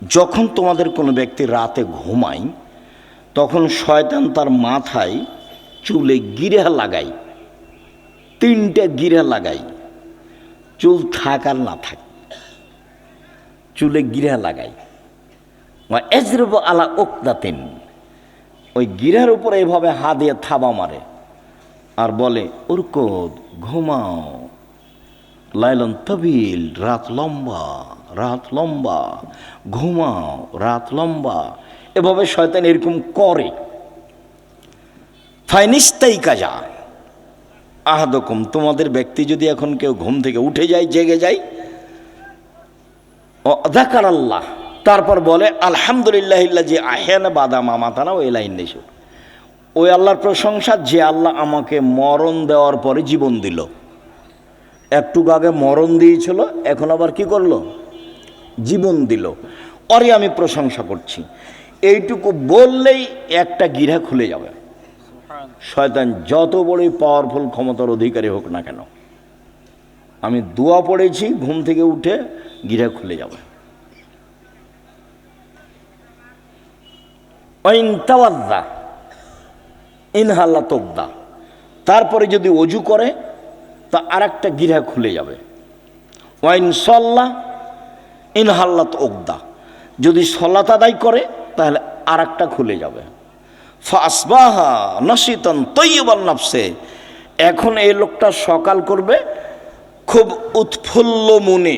যখন তোমাদের কোনো ব্যক্তি রাতে ঘুমায় তখন শয়তান তার মাথায় চুলে গিরা লাগায়, 3টে গিরা লাগায়, চুল থাক আর না থাক, চুলে গিরা লাগায়। এজরব আলা ওকদাতিন, ওই গিরার উপরে এইভাবে হাত দিয়ে থাবা মারে আর বলে উরকুদ, ঘুমাও, লাইলন তবিল, রাত লম্বা, রাত লম্বা, ঘুমাও, রাত লম্বা। এভাবে শয়তান এরকম করে। ফাইনিস্তাই কাজা আহাদকুম, তোমাদের ব্যক্তি যদি এখন কেউ ঘুম থেকে উঠে যায়, জেগে যায়, ও যাকার আল্লাহ, তারপর বলে আলহামদুলিল্লাহিল্লাযী আহয়ানা বাদা মা মাতানা ওয়া ইলাইহিন নুশুর, ওই আল্লাহর প্রশংসা যে আল্লাহ আমাকে মরণ দেওয়ার পরে জীবন দিল। একটু আগে মরণ দিয়েছিল, এখন আবার কি করলো? জীবন দিল। ওরে আমি প্রশংসা করছি। এইটুকু বললেই একটা গিরা খুলে যাবে। শয়তান যত বড়ই পাওয়ারফুল ক্ষমতার অধিকারী হোক না কেন, আমি দোয়া পড়েছি, ঘুম থেকে উঠে গিরা খুলে যাবে। ইনহাল্লা তোকদা, তারপরে যদি অজু করে তা আর একটা গিরা খুলে যাবে। ওয়াইন সল্লাহ ইনহাল্লাত ওকদা, যদি সলাত আদায় করে তাহলে আর একটা খুলে যাবে। ফাসবাহা নশিতান তৈয়বান নাফসে, এখন এই লোকটা সকাল করবে খুব উৎফুল্ল মনে,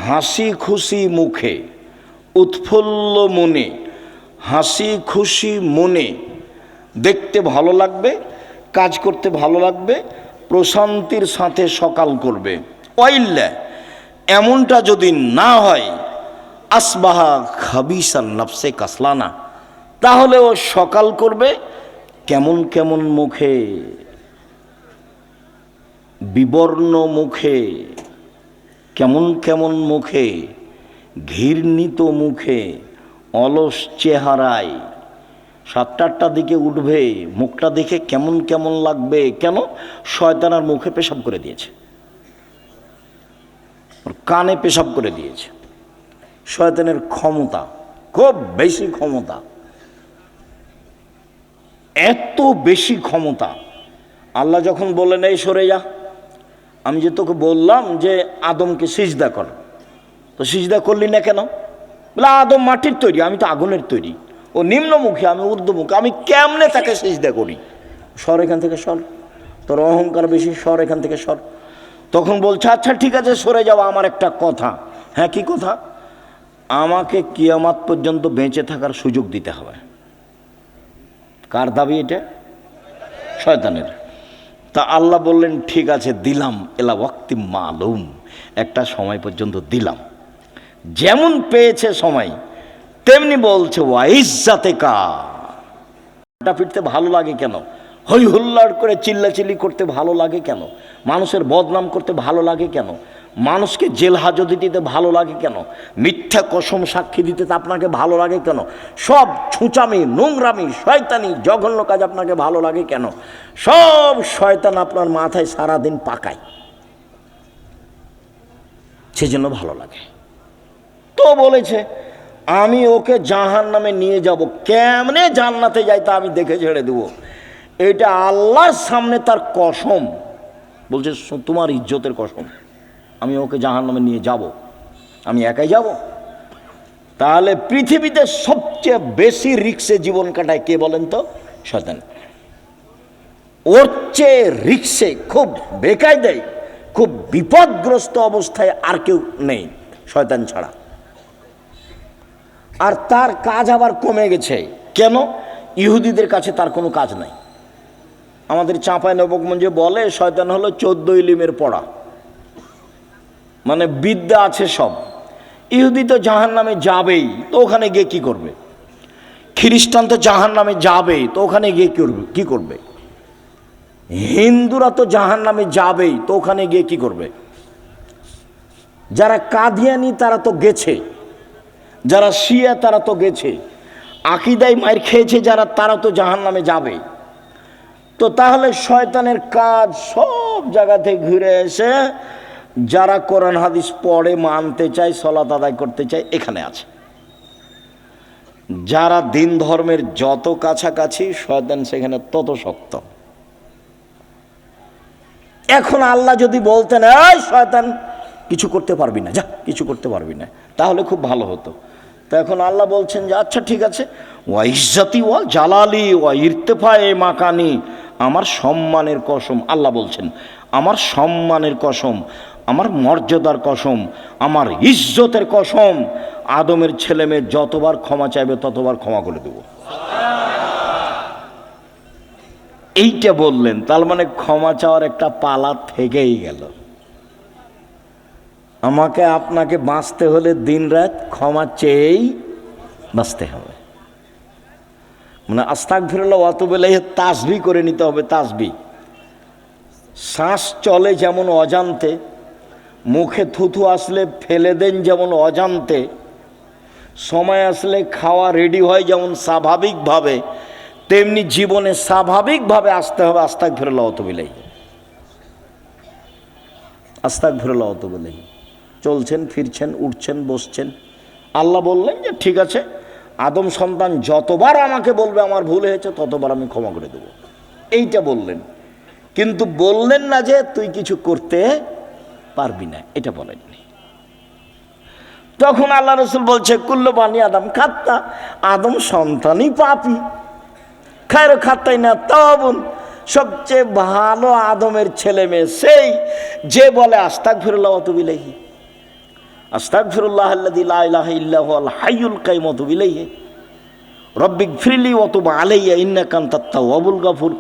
হাসি খুশি মুখে, উৎফুল্ল মনে, হাসি খুশি মনে, দেখতে ভালো লাগবে, কাজ করতে ভালো লাগবে, প্রশান্তির সাথে সকাল করবে। ওয়াইল্লা, এমনটা যদি না হয়, আসবাহা খাবিসান নাফসে কাসলানা, তাহলে ও সকাল করবে কেমন কেমন মুখে, বিবর্ণ মুখে, কেমন কেমন মুখে, ঘৃণিত মুখে, অলস চেহারায়। 7-8টার দিকে উঠবে, মুখটা দেখে কেমন কেমন লাগবে। কেন? শয়তান আর মুখে পেশাব করে দিয়েছে, কানে পেশাব করে দিয়েছে। শয়তানের ক্ষমতা খুব বেশি, ক্ষমতা এত বেশি ক্ষমতা। আল্লাহ যখন বললেন এই সরে যা, আমি যে তোকে বললাম যে আদমকে সিজদা কর, তো সিজদা করলি না কেন? বলে আদম মাটির তৈরি, আমি তো আগুনের তৈরি। ও নিম্নমুখী, আমি ঊর্ধ্বমুখী, আমি কেমনে তাকে সিজদা করি? সর এখান থেকে, সর, তোর অহংকার বেশি, সর এখান থেকে, সর। তখন বলছে আচ্ছা ঠিক আছে সরে যাও, আমার একটা কথা। হ্যাঁ, কি কথা? আমাকে কিয়ামত পর্যন্ত বেঁচে থাকার সুযোগ দিতে হবে। কার দাবি এটা? শয়তানের। তা আল্লাহ বললেন ঠিক আছে দিলাম, এলা ওয়াক্তি মালুম, একটা সময় পর্যন্ত দিলাম। যেমন পেয়েছে সময় তেমনি বলছে ওয়াইজ্জাতে কা, ফিরতে ভালো লাগে কেন? হই হুল্লাড় করে চিল্লাচিল্লি করতে ভালো লাগে কেন? মানুষের বদনাম করতে ভালো লাগে কেন? মানুষকে জেল হাজতে দিতে ভালো লাগে কেন? মিথ্যা কসম সাক্ষী দিতে আপনাকে ভালো লাগে কেন? সব ছুঁচামি, নোংরামি, শয়তানি, জঘন্য কাজ আপনাকে ভালো লাগে কেন? সব শয়তান আপনার মাথায় সারাদিন পাকায়, সেজন্য ভালো লাগে। তো বলেছে আমি ওকে জাহান্নামে নিয়ে যাব, কেমনে জান্নাতে যাই তা আমি দেখে ছেড়ে দেবো। এটা আল্লাহর সামনে তার কসম, বলছে তোমার ইজ্জতের কসম, আমি ওকে জাহান্নামে নিয়ে যাব। আমি একাই যাব? তাহলে পৃথিবীতে সবচেয়ে বেশি রিক্সে জীবন কাটায় কে বলেন তো? শয়তান। ওর চেয়ে রিক্সে, খুব বেকায়দায়, খুব বিপদগ্রস্ত অবস্থায় আর কেউ নেই শয়তান ছাড়া। আর তার কাজ আবার কমে গেছে। কেন? ইহুদিদের কাছে তার কোনো কাজ নাই। আমাদের চাঁপাইনবাবগঞ্জে বলে শয়তান হলো 14 ইলিমের পড়া, মানে বিদ্যা আছে সব। ইহুদি তো জাহান্নামে যাবেই, তো ওখানে গিয়ে কি করবে? খ্রিস্টান তো জাহান্নামে যাবেই, তো ওখানে গিয়ে কি করবে? হিন্দুরা তো জাহান্নামে যাবেই, তো ওখানে গিয়ে কি করবে? যারা কাদিয়ানি তারা তো গেছে, যারা শিয়া তারা তো গেছে, আকীদায় মার খেয়েছে যারা, তারা তো জাহান্নামে যাবে। তো তাহলে শয়তানের কাজ সব জায়গা থেকে ঘুরে এসে যারা কোরআন হাদিস পড়ে, মানতে চায়, সালাত আদায় করতে চায়, এখানে আছে। যারা দিন ধর্মের যত কাছাকাছি শয়তান সেখানে তত শক্ত। এখন আল্লাহ যদি বলতেন এই শয়তান কিছু করতে পারবি না, যা কিছু করতে পারবি না, তাহলে খুব ভালো হতো। তো এখন আল্লাহ বলছেন যে আচ্ছা ঠিক আছে, ওয়া ইজ্জতি ওয়া জালালি ওয়া ইরতেফায়ে মাকানি, আমার সম্মানের কসম, আল্লাহ বলছেন আমার সম্মানের কসম, আমার মর্যাদার কসম, আমার ইজ্জতের কসম, আদমের ছেলে মেয়ে যতবার ক্ষমা চাইবে ততবার ক্ষমা করে দেব। এইটা বললেন, তার মানে ক্ষমা চাওয়ার একটা পালা থেকেই গেল। আমাকে আপনাকে বাঁচতে হলে দিন রাত ক্ষমা চেয়েই বাঁচতে হবে। মানে আস্তাগফিরুল্লাহ ওয়া আতুবু ইলাইহি তাসবিহ করে নিতে হবে। তাসবিহ, শ্বাস চলে যেমন অজান্তে, মুখে থুথু আসলে ফেলে দেন যেমন অজান্তে, সময় আসলে খাওয়া রেডি হয় যেমন স্বাভাবিকভাবে, তেমনি জীবনে স্বাভাবিকভাবে আসতে হবে আস্তাগফিরুল্লাহ ওয়া আতুবু ইলাইহি। আস্তাগফিরুল্লাহ ওয়া আতুবু ইলাইহি। চলছেন, ফিরছেন, উঠছেন, বসছেন, আল্লাহ বললেন যে ঠিক আছে, আদম সন্তান যতবার আমাকে বলবে আমার ভুল হয়েছে ততবার আমি ক্ষমা করে দেব, এইটা বললেন। কিন্তু বললেন না যে তুই কিছু করতে পারবি না, এটা বলেননি। তখন আল্লাহ রসুল বলছে কুল্লু বানি আদম খাত্তা, আদম সন্তানই পাপী, খায়রো খাত্তাই না তাওয়াবুন, সবচেয়ে ভালো আদমের ছেলে মেয়ে সেই যে বলে আস্তাগফিরুল্লাহ ওয়া আতুবু ইলাইহি, আস্তাগফিরুল্লাহ আল্লাযী লা ইলাহা ইল্লা হুয়াল হাইয়ুল কাইয়্যুম ওয়া আতুবু ইলাইহি রব্বিগফিরলি ওয়া তুব আলাইয়া ইন্নাকা আনতাত তাওয়াবুল গফুর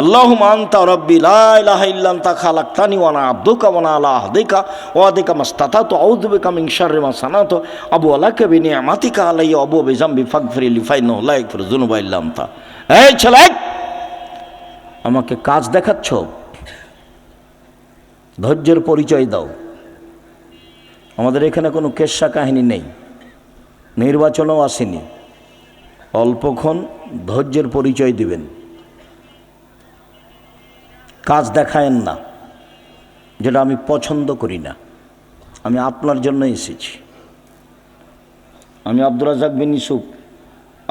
আল্লাহুম্মা আনতা রাব্বি লা ইলাহা ইল্লা আনতা খালাকতানি ওয়া আনা আবদুকা ওয়া আনা আলা আহদিকা ওয়া আদিকা মাসতাতাতু আউযু বিকা মিন শাররি মা সানাতু আবু আলাকা বিনিআমাতিকা আলাইয়া আবু বিযামবি ফাগফিরলি ফাইন্নাহু লা ইয়াগফিরু যুনুবা ইল্লা আনতা। এই ছেলে, আমাকে কাজ দেখাচ্ছ, ধৈর্যের পরিচয় দাও। আমাদের এখানে কোনো কেচ্ছা কাহিনী নেই, নির্বাচনও আসেনি, অল্পক্ষণ ধৈর্যের পরিচয় দিবেন, কাজ দেখায়েন না, যেটা আমি পছন্দ করি না। আমি আপনার জন্য এসেছি। আমি আব্দুর রাজ্জাক বিন ইউসুফ,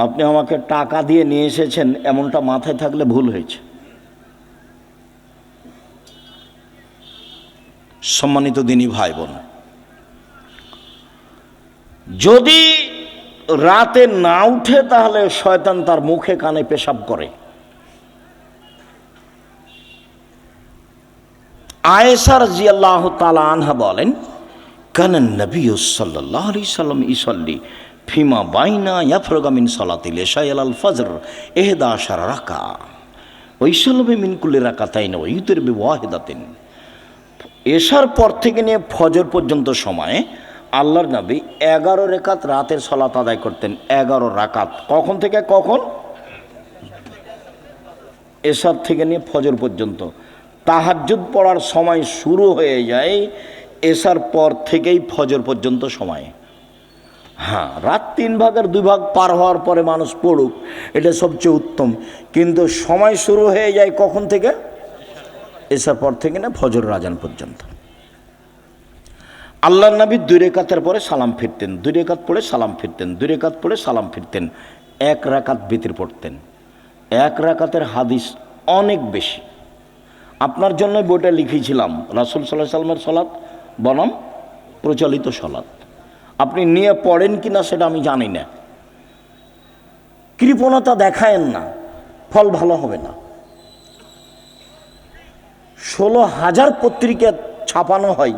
আপনি আমাকে টাকা দিয়ে নিয়ে এসেছেন এমনটা মাথায় থাকলে ভুল হয়েছে। সম্মানিত দিনী ভাই বোন, যদি রাতে না উঠে তাহলে শয়তান তার মুখে কানে পেশাব করে। আয়েশা রাদিয়াল্লাহু তাআলা আনহা বলেন, কানা নবী সাল্লাল্লাহু আলাইহি সাল্লাম ইসাল্লি ফিমা বাইনা ইয়াফরুগা মিন সালাতিল ইশা ইলাল ফজর 11 রাকা ওয়া ইসাল্লামু মিন কুল্লি রাকাতাইন ওয়া ইউতির বিওয়াহিদাতিন। এশার পর থেকে নিয়ে ফজর পর্যন্ত সময়ে আল্লাহর নবী 11 রাকাত রাতের সালাত আদায় করতেন। 11 রাকাত, কখন থেকে কখন? এশার থেকে নিয়ে ফজর পর্যন্ত। তাহাজ্জুদ পড়ার সময় শুরু হয়ে যায় এশার পর থেকেই ফজর পর্যন্ত সময়। হ্যাঁ, রাত 3 ভাগের 2 ভাগ পার হওয়ার পরে মানুষ পড়ুক, এটা সবচেয়ে উত্তম, কিন্তু সময় শুরু হয়ে যায় কখন থেকে? এশার পর থেকে না ফজর আযান পর্যন্ত। আল্লাহর নবী 2 রাকাতের পরে সালাম ফিরতেন, 2 রাকাত পড়ে সালাম ফিরতেন, 2 রাকাত পড়ে সালাম ফিরতেন, 1 রাকাত বিতর পড়তেন। 1 রাকাতের হাদিস অনেক বেশি। আপনার জন্য বইটা লিখেছিলাম, রাসূল সাল্লাল্লাহু আলাইহি ওয়াসাল্লামের সালাত বনাম প্রচলিত সালাত। আপনি নিয়ে পড়েন কিনা সেটা আমি জানি না। কৃপণতা দেখায়েন না, ফল ভালো হবে না। 16,000 পত্রিকা ছাপানো হয়,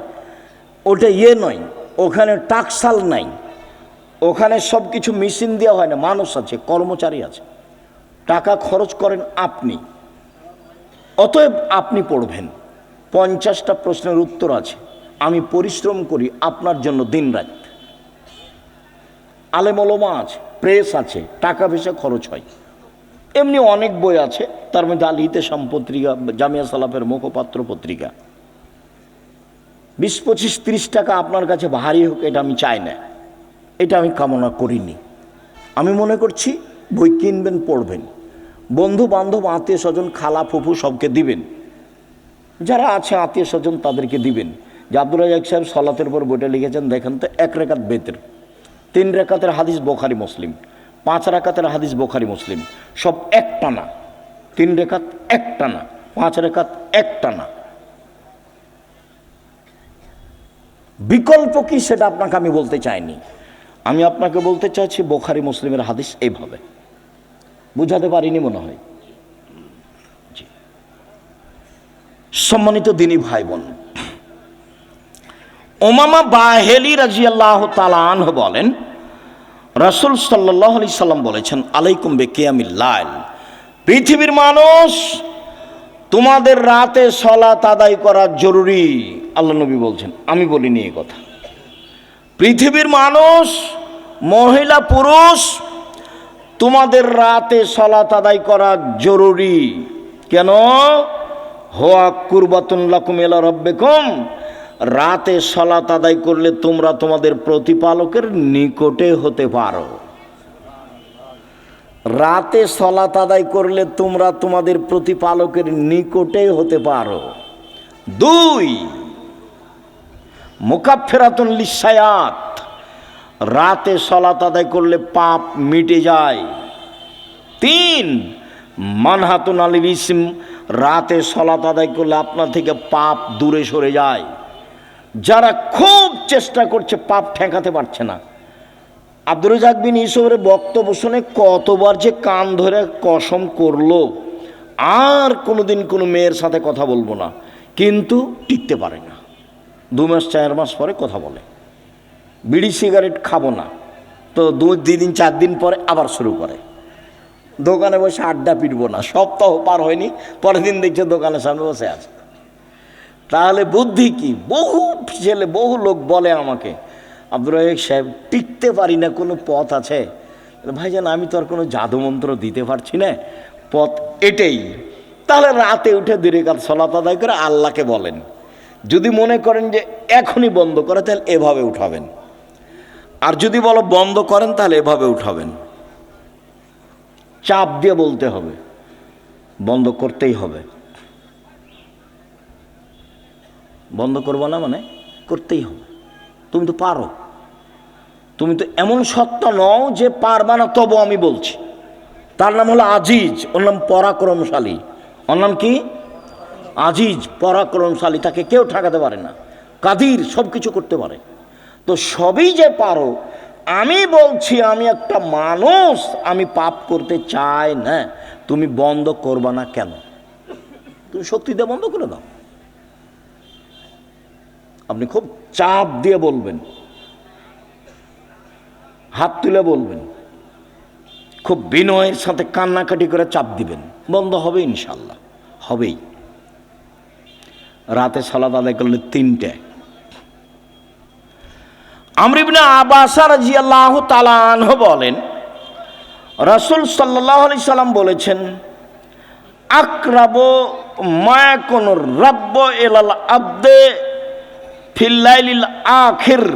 ওটা নয়, ওখানে টাকসাল নাই, ওখানে সব কিছু মেশিন দেওয়া হয় না, মানুষ আছে, কর্মচারী আছে, টাকা খরচ করেন আপনি। অতএব আপনি পড়বেন। 50টা প্রশ্নের উত্তর আছে, আমি পরিশ্রম করি আপনার জন্য দিন রাত। আলেম ওলামা আছে, প্রেস আছে, টাকা পয়সা খরচ হয়। এমনি অনেক বই আছে, তার মধ্যে আল ইতিসাম পত্রিকা, জামিয়া সালাফের মুখপাত্র পত্রিকা। 20, 25, 30 টাকা আপনার কাছে ভারী হোক, এটা আমি চাই না, এটা আমি কামনা করিনি। আমি মনে করছি বই কিনবেন, পড়বেন, বন্ধু বান্ধব আত্মীয় স্বজন খালা ফুফু সবকে দিবেন, যারা আছে আত্মীয় স্বজন তাদেরকে দিবেন। যে আব্দুর রাজ্জাক সাহেব সালাতের পর বইটা লিখেছেন, দেখেন তো 1 রাকাত বেতের, 3 রাকাতের হাদিস বুখারী মুসলিম, 5 রাকাতের হাদিস বুখারী মুসলিম, সব একটানা, 3 রাকাত একটানা, 5 রাকাত একটানা। বিকল্প কি সেটা আপনাকে আমি বলতে চাইনি, আমি আপনাকে বলতে চাইছি বুখারী মুসলিমের হাদিস এইভাবে। বুঝাতে পারিনি মনে হয়। জি, সম্মানিত দিনী ভাই বোন, উমামা বাহেলি রাদিয়াল্লাহু তাআলা আনহু বলেন, রাসূল সাল্লাল্লাহু আলাইহি সাল্লাম বলেছেন, আলাইকুম বিকিয়ামিল লাইল, পৃথিবীর মানুষ তোমাদের রাতে সালাত আদায় করা জরুরি। আল্লাহ নবী বলছেন, আমি বলিনি এই কথা। পৃথিবীর মানুষ, মহিলা পুরুষ, তোমাদের রাতে সালাত আদায় করা জরুরি। কেন? হুয়া কুরবাতুন লাকুম ইলা রাব্বিকুম, রাতে সালাত আদায় করলে তোমরা তোমাদের প্রতিপালকের নিকটে হতে পারো। রাতে সালাত আদায় করলে তোমরা তোমাদের প্রতিপালকের নিকটে হতে পারো। 2, মুকাফফিরাতুন লিসায়াত, রাতে সালাত আদায় করলে পাপ মিটে যায়। 3, মানহাতুন আলিল ইসম, রাতে সালাত আদায় করলে আপনার থেকে পাপ দূরে সরে যায়। যারা খুব চেষ্টা করছে পাপ ঠেকাতে পারছে না, আব্দুর রাজ্জাক বিন ইউসুফের বক্তব্য শুনে কতবার যে কান ধরে কসম করলো আর কোনোদিন কোনো মেয়ের সাথে কথা বলবো না, কিন্তু টিকতে পারে না। 2 মাস 4 মাস পরে কথা বলে, বিড়ি সিগারেট খাবো না, তো 2 দিন 4 দিন পরে আবার শুরু করে। দোকানে বসে আড্ডা পিটবো না, সপ্তাহ পার হয়নি, পরের দিন দেখছে দোকানের সামনে বসে আছে। তাহলে বুদ্ধি কি? বহু ছেলে, বহু লোক বলে আমাকে, আব্দুর রাজ্জাক সাহেব টিকতে পারি না, কোনো পথ আছে? ভাইজান, আমি তো আর কোনো জাদুমন্ত্র দিতে পারছি না, পথ এটাই। তাহলে রাতে উঠে 2 রাকাত সালাত আদায় করে আল্লাহকে বলেন। যদি মনে করেন যে এখনই বন্ধ করে, তাহলে এভাবে উঠাবেন, আর যদি বলো বন্ধ করেন তাহলে এভাবে উঠাবেন। চাপ দিয়ে বলতে হবে, বন্ধ করতেই হবে। বন্ধ করবো না মানে করতেই হবে। তুমি তো পারো, তুমি তো এমন সত্তা নও যে পারবা না, তবু আমি বলছি। তার নাম হলো আজিজ, ওর নাম পরাক্রমশালী। ওর নাম কি? আজিজ, পরাক্রমশালী, তাকে কেউ ঠেকাতে পারে না। কাদির, সব কিছু করতে পারে। তো সবই যে পারো, আমি বলছি আমি একটা মানুষ, আমি পাপ করতে চাই না, তুমি বন্ধ করবা না কেন? তুমি শক্তি দিয়ে বন্ধ করে দাও। আপনি খুব চাপ দিয়ে বলবেন, হাত তুলে বলবেন, খুব বিনয়ের সাথে কান্নাকাটি করে চাপ দিবেন, বন্ধ হবে ইনশাল্লাহ, হবেই। রাতে সালাত আদায় করলে 3টে। আমর ইবনে আব্বাস রাদিয়াল্লাহু তাআলা আনহু বলেন, রাসূল সাল্লাল্লাহু আলাইহি সাল্লাম বলেছেন, আকরাবু মা ইয়াকুনু রাব্বু ইলাল আবদে ফিল লাইলিল আখির,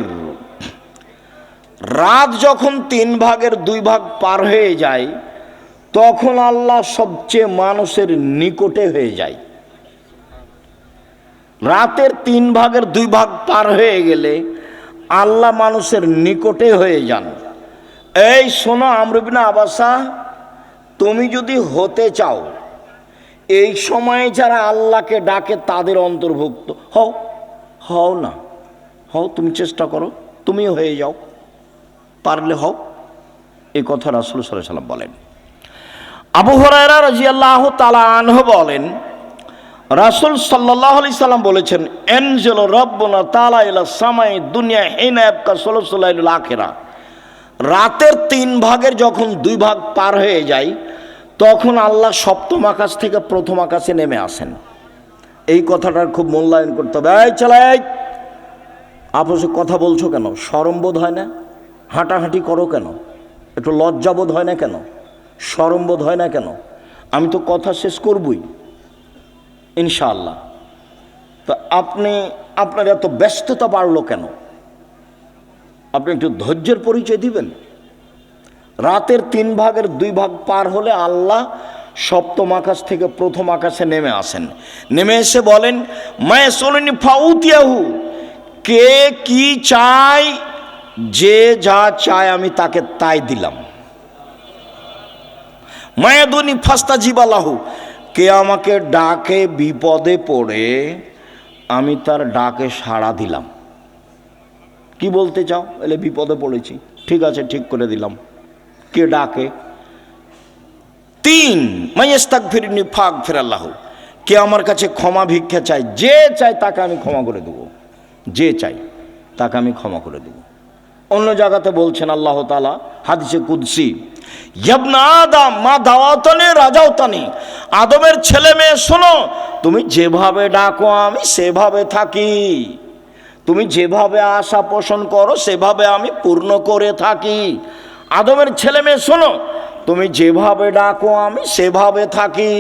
রাত যখন 3 ভাগের 2 ভাগ পার হয়ে যায়, তখন আল্লাহ সবচেয়ে মানুষের নিকটে হয়ে যায়। রাতের 3 ভাগের 2 ভাগ পার হয়ে গেলে আল্লাহ মানুষের নিকটে হয়ে যান। এই শোনো আমর ইবনে আবাসা, তুমি যদি হতে চাও, এই সময়ে যারা আল্লাহকে ডাকে তাদের অন্তর্ভুক্ত হও। হও না, হও, তুমি চেষ্টা করো, তুমিও হয়ে যাও, পারলে হও। এই কথা রাসূল সাল্লাল্লাহু আলাইহি ওয়াসাল্লাম বলেন। আবু হুরায়রা রাদিয়াল্লাহু তাআলা আনহু বলেন, রাসূল সাল্লাল্লাহু আলাইহি সাল্লাম বলেছেন, এনজেল রব্বুনা তাআলা ইলা সামাই দুনিয়া হিনা ইয়াবকা সুলুসুল লাইলুল আখিরা, রাতের 3 ভাগের যখন 2 ভাগ পার হয়ে যায়, তখন আল্লাহ সপ্তম আকাশ থেকে প্রথম আকাশে নেমে আসেন। এই কথাটার খুব মূল্যায়ন করতে হবে। এই চালাই, আপসে কথা বলছো কেন? শরম বোধ হয় না? হাঁটাহাঁটি করো কেন? একটু লজ্জাবোধ হয় না কেন? শরম বোধ হয় না কেন? আমি তো কথা শেষ করবই ইনশাআল্লাহ। তো আপনার এত ব্যস্ততা বাড়লো কেন? আপনি একটু ধৈর্যের পরিচয় দিবেন। রাতের 3 ভাগের 2 ভাগ পার হলে আল্লাহ সপ্তম আকাশ থেকে প্রথম আকাশে নেমে আসেন। নেমে এসে বলেন, মায়ে সোলনি ফাউতিয়াহু, কে কি চায়, যে যা চায় আমি তাকে তাই দিলাম। মায়াদুনি ফাস্তাজিবালাহু, কে আমাকে ডাকে বিপদে পড়ে আমি তার ডাকে সাড়া দিলাম। কি বলতে চাও? এলে বিপদে পড়েছি, ঠিক আছে, ঠিক করে দিলাম। কে ডাকে? 3 মাইয়াস্তাগফিরনি ফাগফিরাল্লাহু, কে আমার কাছে ক্ষমা ভিক্ষা চায়, যে চায় তাকে আমি ক্ষমা করে দেব, যে চাই তাকে আমি ক্ষমা করে দেব। অন্য জায়গাতে বলছেন আল্লাহ তাআলা হাদিসে কুদসি, ইবনা আদম মা দাওয়াতানি রাজাওতানি, আদমের ছেলে মেয়ে শোনো, তুমি যেভাবে ডাকো আমি সেভাবে থাকি, তুমি যেভাবে আশা পোষণ করো সেভাবে আমি পূর্ণ করে থাকি। আদমের ছেলে মেয়ে শোনো, তুমি যেভাবে ডাকো আমি সেভাবে থাকি,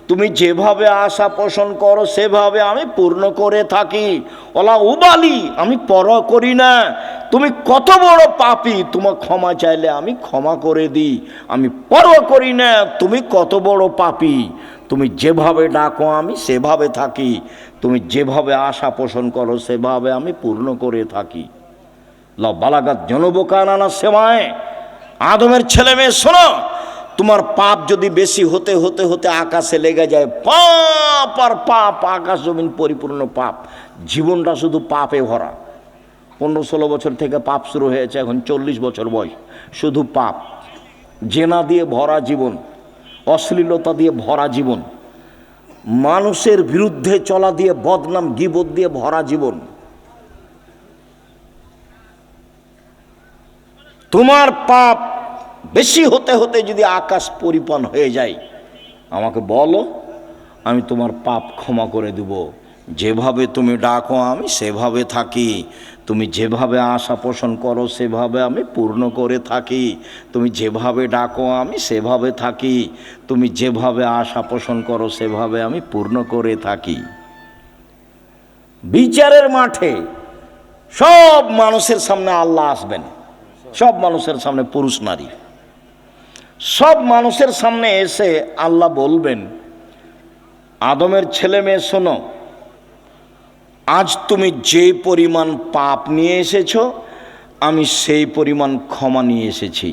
তুমি যেভাবে আশা পোষণ করো সেভাবে আমি পূর্ণ করে থাকি। ওলা উবালি, আমি পরোয়া করি না তুমি কত বড় পাপী, তোমার ক্ষমা চাইলে আমি ক্ষমা করে দিই, আমি পরোয়া করি না তুমি কত বড় পাপী, তুমি যেভাবে ডাকো আমি সেভাবে থাকি, তুমি যেভাবে আশা পোষণ করো সেভাবে আমি পূর্ণ করে থাকি। লা বালাগাত জনবকানানা সেমায়, আদমের ছেলে মেয়ে শোনো, তোমার পাপ যদি বেশি হতে হতে হতে আকাশে লেগে যায়, পাপ আর পাপ, আকাশ জমিন পরিপূর্ণ পাপ, জীবনটা শুধু পাপে ভরা। 15-16 বছর থেকে পাপ শুরু হয়েছে, এখন 40 বছর বয়স, শুধু পাপ, জেনা দিয়ে ভরা জীবন, অশ্লীলতা দিয়ে ভরা জীবন, মানুষের বিরুদ্ধে চলা দিয়ে, বদনাম গীবত দিয়ে ভরা জীবন। তোমার পাপ বেশি হতে হতে যদি আকাশ পরিপূর্ণ হয়ে যায়, আমাকে বলো, আমি তোমার পাপ ক্ষমা করে দেব। যেভাবে তুমি ডাকো আমি সেভাবে থাকি, তুমি যেভাবে আশা পোষণ করো সেভাবে আমি পূর্ণ করে থাকি, তুমি যেভাবে ডাকো আমি সেভাবে থাকি, তুমি যেভাবে আশা পোষণ করো সেভাবে আমি পূর্ণ করে থাকি। বিচারের মাঠে সব মানুষের সামনে আল্লাহ আসবেন, সব মানুষের সামনে, পুরুষ নারী সব মানুষের সামনে এসে আল্লাহ বলবেন, আদমের ছেলে মেয়ে শোনো, আজ তুমি যে পরিমাণ পাপ নিয়ে এসেছো আমি সেই পরিমাণ ক্ষমা নিয়ে এসেছি,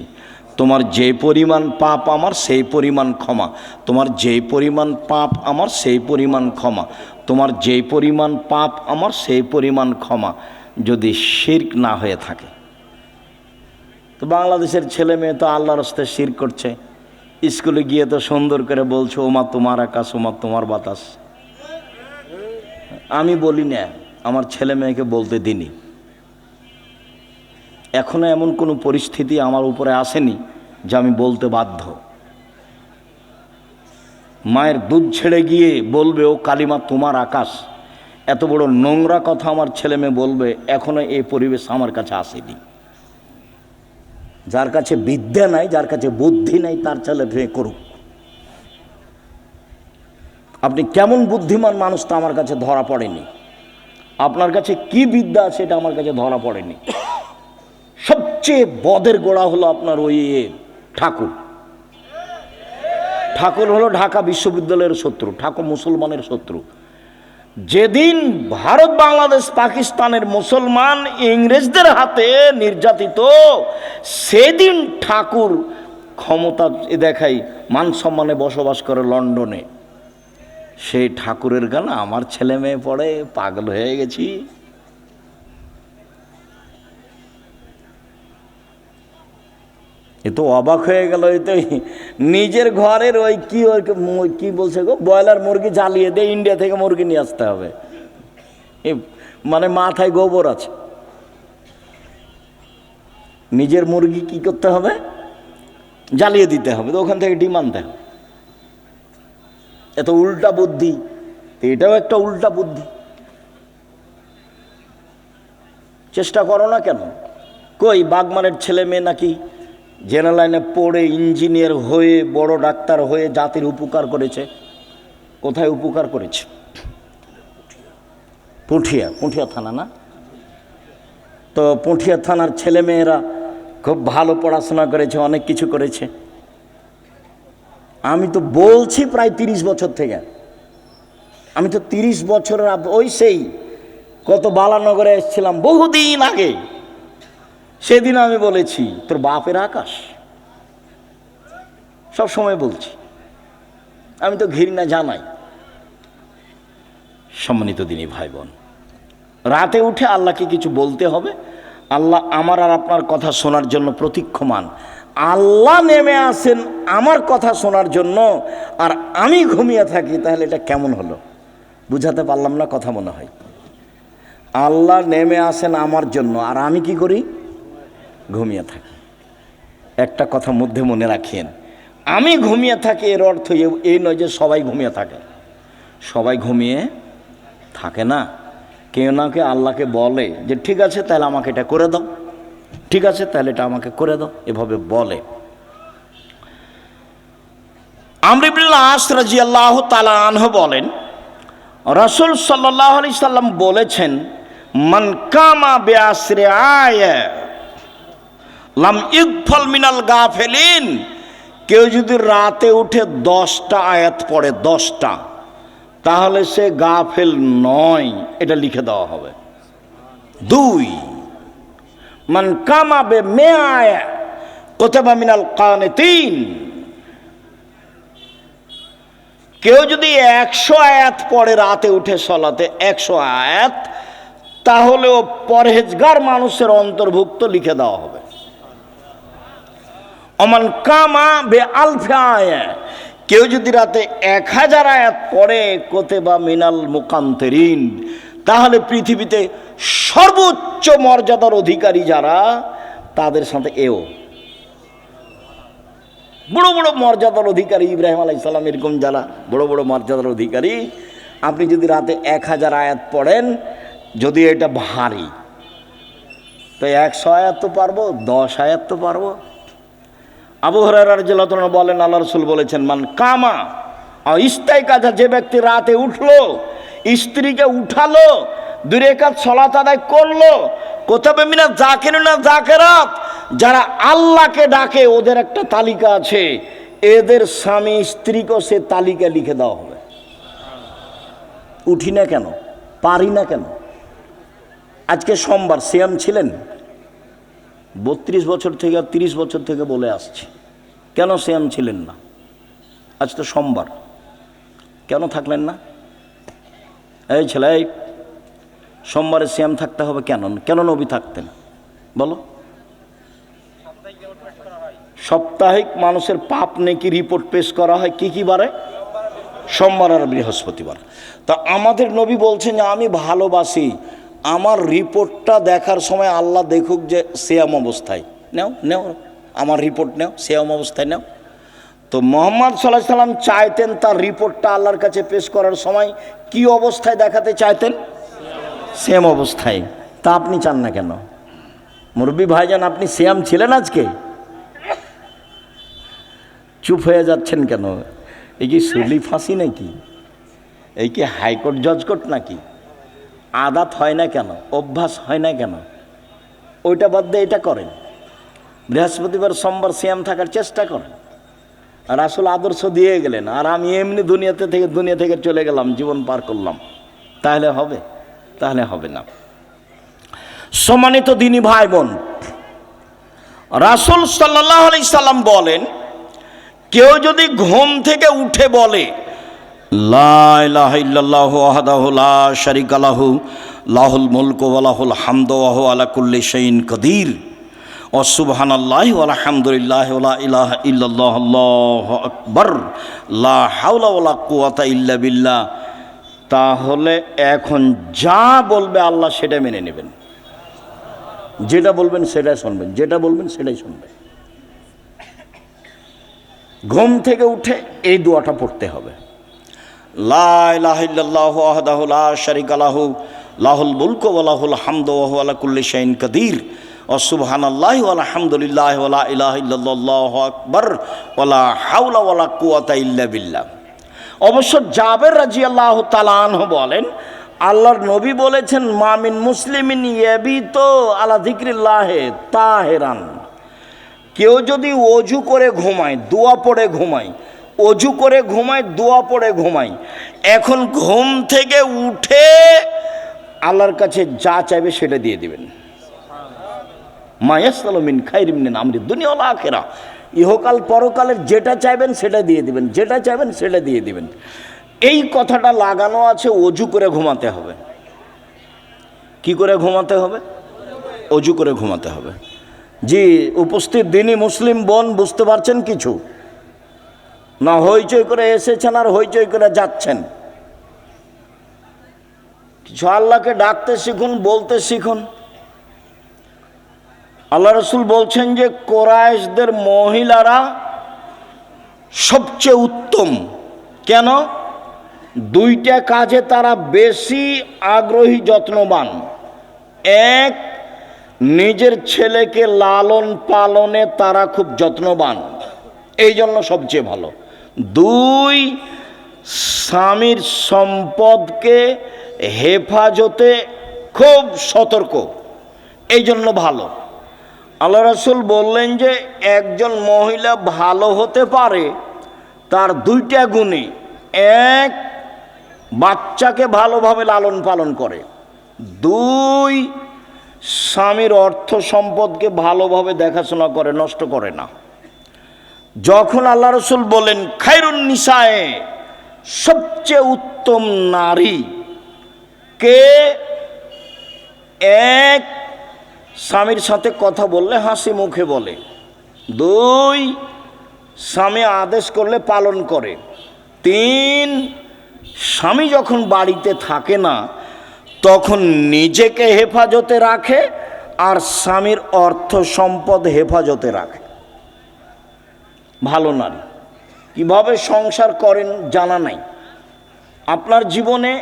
তোমার যে পরিমাণ পাপ আমার সেই পরিমাণ ক্ষমা, তোমার যে পরিমাণ পাপ আমার সেই পরিমাণ ক্ষমা, তোমার যে পরিমাণ পাপ আমার সেই পরিমাণ ক্ষমা, যদি শিরক না হয়ে থাকে। তো বাংলাদেশের ছেলে মেয়ে তো আল্লাহর রাস্তায় শিরক করছে, স্কুলে গিয়ে তো সুন্দর করে বলছো ওমা তোমার আকাশ, ওমা তোমার বাতাস। আমি বলি না, আমার ছেলে মেয়েকে বলতে দিনি, এখনো এমন কোনো পরিস্থিতি আমার উপরে আসেনি যে আমি বলতে বাধ্য। মায়ের দুধ ছেড়ে গিয়ে বলবে ও কালিমা তোমার আকাশ, এত বড় নোংরা কথা আমার ছেলে মেয়ে বলবে, এখনো এই পরিবেশ আমার কাছে আসেনি। যার কাছে বিদ্যা নাই, যার কাছে বুদ্ধি নাই, তার ছেলে মেয়ে করুক। আপনি কেমন বুদ্ধিমান মানুষ তা আমার কাছে ধরা পড়েনি, আপনার কাছে কি বিদ্যা আছে এটা আমার কাছে ধরা পড়েনি। সবচেয়ে বদের গোড়া হলো আপনার ওই ঠাকুর। ঠাকুর হলো ঢাকা বিশ্ববিদ্যালয়ের শত্রু, ঠাকুর মুসলমানের শত্রু। যেদিন ভারত বাংলাদেশ পাকিস্তানের মুসলমান ইংরেজদের হাতে নির্যাতিত, সেদিন ঠাকুর ক্ষমতা দেখাই, মান সম্মানে বসবাস করে লন্ডনে। সেই ঠাকুরের গান আমার ছেলে মেয়ে পড়ে, পাগল হয়ে গেছি। এ তো অবাক হয়ে গেল, এই তো নিজের ঘরের ওই কি বলছে গো, ব্রয়লার মুরগি জ্বালিয়ে দিয়ে ইন্ডিয়া থেকে মুরগি নিয়ে আসতে হবে, মানে মাথায় গোবর আছে। নিজের মুরগি কি করতে হবে, জ্বালিয়ে দিতে হবে, তো ওখান থেকে ডিম আনতে হবে। এত উল্টা বুদ্ধি, এটাও একটা উল্টা বুদ্ধি। চেষ্টা করো না কেন? কই বাগমানের ছেলে মেয়ে নাকি জেনারেল লাইনে পড়ে ইঞ্জিনিয়ার হয়ে বড় ডাক্তার হয়ে জাতির উপকার করেছে। কোথায় উপকার করেছে? পুঠিয়া থানা না? তো পুঠিয়া থানার ছেলে মেয়েরা খুব ভালো পড়াশোনা করেছে, অনেক কিছু করেছে। আমি তো বলছি প্রায় 30 বছর থেকে, আমি তো 30 বছরের ওই সেই কত বালানগরে এসেছিলাম বহুদিন আগে, সেদিন আমি বলেছি তোর বাপের আকাশ। সব সময় বলছি, আমি তো ঘৃণা জানাই। সম্মানিত দিনী ভাই বোন, রাতে উঠে আল্লাহকে কিছু বলতে হবে। আল্লাহ আমার আর আপনার কথা শোনার জন্য প্রতীক্ষমান। আল্লাহ নেমে আসেন আমার কথা শোনার জন্য, আর আমি ঘুমিয়ে থাকি, তাহলে এটা কেমন হলো? বুঝাতে পারলাম না কথা মনে হয়। আল্লাহ নেমে আসেন আমার জন্য, আর আমি কি করি? ঘুমিয়ে থাকি। একটা কথা মধ্যে মনে রাখেন, আমি ঘুমিয়ে থাকি এর অর্থ এই নয় যে সবাই ঘুমিয়ে থাকে। সবাই ঘুমিয়ে থাকে না। কেউ না কেউ আল্লাহকে বলে যে ঠিক আছে তাহলে আমাকে এটা করে দাও, ঠিক আছে তাহলে এটা আমাকে করে দাও, এভাবে বলে। আমর ইবনে আস রাদিয়াল্লাহু তাআলা আনহু বলেন, রাসূল সাল্লাল্লাহু আলাইহি সাল্লাম বলেছেন, মান কামা বিআসরি আয়া লাম ইগফল মিনাল গাফিলিন। কেউ যদি রাতে উঠে 10টা আয়াত পড়ে, 10টা, তাহলে সে গাফেল নয়, এটা লিখে দেওয়া হবে। 2, মান কামা বিমিয়া আয়া কুতিবা মিনাল কানিতিন। কেউ যদি 100 আয়াত পড়ে রাতে উঠে সলাতে, 100 আয়াত, তাহলে ও পরহেজগার মানুষের অন্তর্ভুক্ত লিখে দেওয়া হবে। অমান কামা বে আলফা আয়া, কেউ যদি রাতে 1000 আয়াত পড়ে কুতিবা মিনাল মুকান্তিরিন, তাহলে পৃথিবীতে সর্বোচ্চ মর্যাদার অধিকারী যারা, তাদের সাথে এও বড় বড় মর্যাদার অধিকারী, ইব্রাহিম আলাইহিস সালাম এরকম যারা বড় বড় মর্যাদার অধিকারী, আপনি যদি রাতে 1000 আয়াত পড়েন, যদি এটা ভারী, তো 100 আয়াত তো পারবো, 10 আয়াত তো পারবো। আবু হুরায়রা রাদিয়াল্লাহু আনহু বলেন, আল্লাহ রাসূল বলেছেন, মান কামা ইস্তাইকাজা, যে ব্যক্তি রাতে উঠলো, স্ত্রীকে উঠালো, 2 রাকাত সালাত আদায় করলো, কুতিবা মিনাজ জাকিরিনা জাকিরাত, যারা আল্লাহকে ডাকে ওদের একটা তালিকা আছে, এদের স্বামী স্ত্রীকেও সে তালিকা লিখে দেওয়া হবে। উঠি না কেন? পারি না কেন? আজকে সোমবার, সিয়াম ছিলেন 32 বছর থেকে, 30 বছর থেকে বলে আসছি, কেন সিয়াম ছিলেন না? আজ তো সোমবার, কেন থাকলেন না? এই ছেলে, সোমবারে সিয়াম থাকতে হবে কেন? কেন নবী থাকতেন বলো? সাপ্তাহিক মানুষের পাপ নেকি রিপোর্ট পেশ করা হয় কি কি বারে? সোমবার আর বৃহস্পতিবার। তা আমাদের নবী বলছেন যে আমি ভালোবাসি আমার রিপোর্টটা দেখার সময় আল্লাহ দেখুক যে সিয়াম অবস্থায়। নেও নেও আমার রিপোর্ট নেও, সিয়াম অবস্থায় নেও। তো মুহাম্মদ সাল্লাল্লাহু আলাইহি সাল্লাম চাইতেন তার রিপোর্টটা আল্লাহর কাছে পেশ করার সময় কি অবস্থায় দেখাতে চাইতেন? সিয়াম অবস্থায়। তা আপনি চান না কেন? মুরব্বী ভাইজান, আপনি সিয়াম ছিলেন আজকে? চুপ হয়ে যাচ্ছেন কেন? এই কি সুলি ফাঁসি নাকি? এই কি হাইকোর্ট জজকোর্ট নাকি? আদাত হয় না কেন? অভ্যাস হয় না কেন? ওইটা বাদ দিয়ে এটা করেন। বৃহস্পতিবার সোমবার সিয়াম থাকার চেষ্টা করেন। আর আসলে আদর্শ দিয়ে গেলেন, আর আমি এমনি দুনিয়া থেকে চলে গেলাম, জীবন পার করলাম, তাহলে হবে? তাহলে হবে না। সম্মানিত দিনী ভাই বোন, রাসূল সাল্লাল্লাহু আলাইহি সাল্লাম বলেন, কেউ যদি ঘুম থেকে উঠে বলে লা ইলাহা ইল্লাল্লাহু ওয়াহদাহু লা শারীকা লাহু লাহুল মুলকু ওয়া লাহুল হামদু ওয়া হুয়া আলা কুল্লি শাইইন কাদির ওয়া সুবহানাল্লাহি ওয়া আলহামদুলিল্লাহি ওয়া লা ইলাহা ইল্লাল্লাহু আল্লাহু আকবার লা হাওলা ওয়া লা কুওয়াতা ইল্লা বিল্লাহ, তাহলে এখন যা বলবে আল্লাহ সেটা মেনে নেবেন। যেটা বলবেন সেটাই শুনবেন, যেটা বলবেন সেটাই শুনবেন। ঘুম থেকে উঠে এই দোয়াটা পড়তে হবে, লা ইলাহা ইল্লাল্লাহু ওয়াহদাহু লা শারীকা লাহু লাহুল মুলকু ওয়া লাহুল হামদু ওয়া হুয়া আলা কুল্লি শাইইন কাদির ওয়া সুবহানাল্লাহি ওয়া আলহামদুলিল্লাহি ওয়া লা ইলাহা ইল্লাল্লাহু আকবার ওয়া লা হাওলা ওয়া লা কুওয়াতা ইল্লা বিল্লাহ। অবশ্য জাবের রাদিয়াল্লাহু তাআলা আনহু বলেন, আল্লাহর নবী বলেছেন, মামিন মুসলিমিন ইয়াবিতু আলা যিকরিল্লাহি তাহিরান, কেউ যদি অজু করে ঘুমায়, দোয়া পড়ে ঘুমায়, অজু করে ঘুমায়, দোয়া পড়ে ঘুমায়, এখন ঘুম থেকে উঠে আল্লাহর কাছে যা চাইবে সেটা দিয়ে দিবেন। মা ইয়াসআলু মিন খাইরিন মিন আমরি দুনিয়া ওয়াল আখিরা, ইহকাল পরকালের যেটা চাইবেন সেটা দিয়ে দিবেন, যেটা চাইবেন সেটা দিয়ে দিবেন। এই কথাটা লাগানো আছে অজু করে ঘুমাতে হবে। কি করে ঘুমাতে হবে? অজু করে ঘুমাতে হবে। জি, উপস্থিত দিনী মুসলিম বোন বুঝতে পারছেন কিছু? না হইচই করে এসেছেন আর হইচই করে যাচ্ছেন? কিছু আল্লাহকে ডাকতে শিখুন, বলতে শিখুন। আল্লাহ রসুল বলছেন যে কোরাইশদের মহিলারা সবচেয়ে উত্তম। কেন? দুইটা কাজে তারা বেশি আগ্রহী, যত্নবান। এক, নিজের ছেলেকে লালন পালনে তারা খুব যত্নবান, এই জন্য সবচেয়ে ভালো। দুই, স্বামীর সম্পদকে হেফাজতে খুব সতর্ক, এই জন্য ভালো। আল্লাহ রাসূল বললেন যে একজন মহিলা ভালো হতে পারে তার দুইটা গুণে। এক, বাচ্চাকে ভালোভাবে লালন পালন করে। দুই, স্বামীর অর্থ সম্পদকে ভালোভাবে দেখাশোনা করে, নষ্ট করে না। যখন আল্লাহ রসুল বলেন খায়রুন নিসায়ে, সবচেয়ে উত্তম নারী কে? এক, স্বামীর সাথে কথা বললে হাসি মুখে বলে। দুই, স্বামী আদেশ করলে পালন করে। তিন, স্বামী যখন বাড়িতে থাকে না তখন নিজেকে হেফাজতে রাখে আর স্বামীর অর্থ সম্পদ হেফাজতে রাখে। ভালো নারী। কিভাবে সংসার করেন জানা নাই। আপনার জীবনে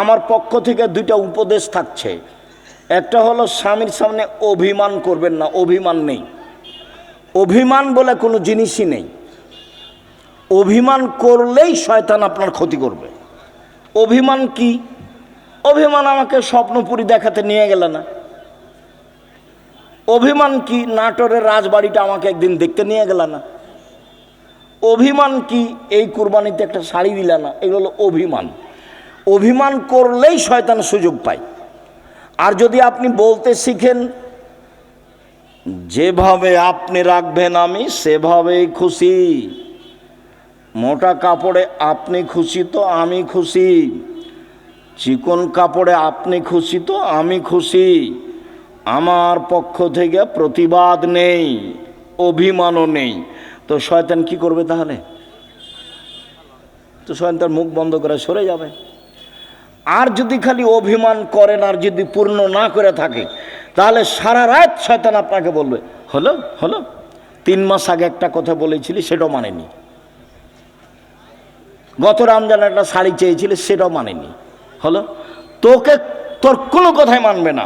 আমার পক্ষ থেকে দুইটা উপদেশ থাকছে। একটা হলো স্বামীর সামনে অভিমান করবেন না। অভিমান নেই, অভিমান বলে কোনো জিনিসই নেই। অভিমান করলেই শয়তান আপনার ক্ষতি করবে। অভিমান কি? অভিমান আমাকে স্বপ্নপুরী দেখাতে নিয়ে গেল না। অভিমান কি? নাটোরের রাজবাড়িটা আমাকে একদিন দেখতে নিয়ে গেল না। অভিমান কি? এই কুরবানিতে একটা শাড়ি দিল না। এগুলো হলো অভিমান। অভিমান করলেই শয়তান সুযোগ পায়। আর যদি আপনি বলতে শিখেন যেভাবে আপনি রাখবেন আমি সেভাবেই খুশি, মোটা কাপড়ে আপনি খুশি তো আমি খুশি, চিকন কাপড়ে আপনি খুশি তো আমি খুশি, আমার পক্ষ থেকে প্রতিবাদ নেই, অভিমানও নেই, তো শয়তান কি করবে তাহলে? তো শয়তান তার মুখ বন্ধ করে সরে যাবে। আর যদি খালি অভিমান করেন আর যদি পূর্ণ না করে থাকে তাহলে সারা রাত শয়তান আপনাকে বলবে হলো হলো 3 মাস আগে একটা কথা বলেছিলি সেটাও মানেনি, গত রমজানে একটা শাড়ি চেয়েছিলি সেটাও মানেনি, হলো তোকে তোর কোনো কথাই মানবে না।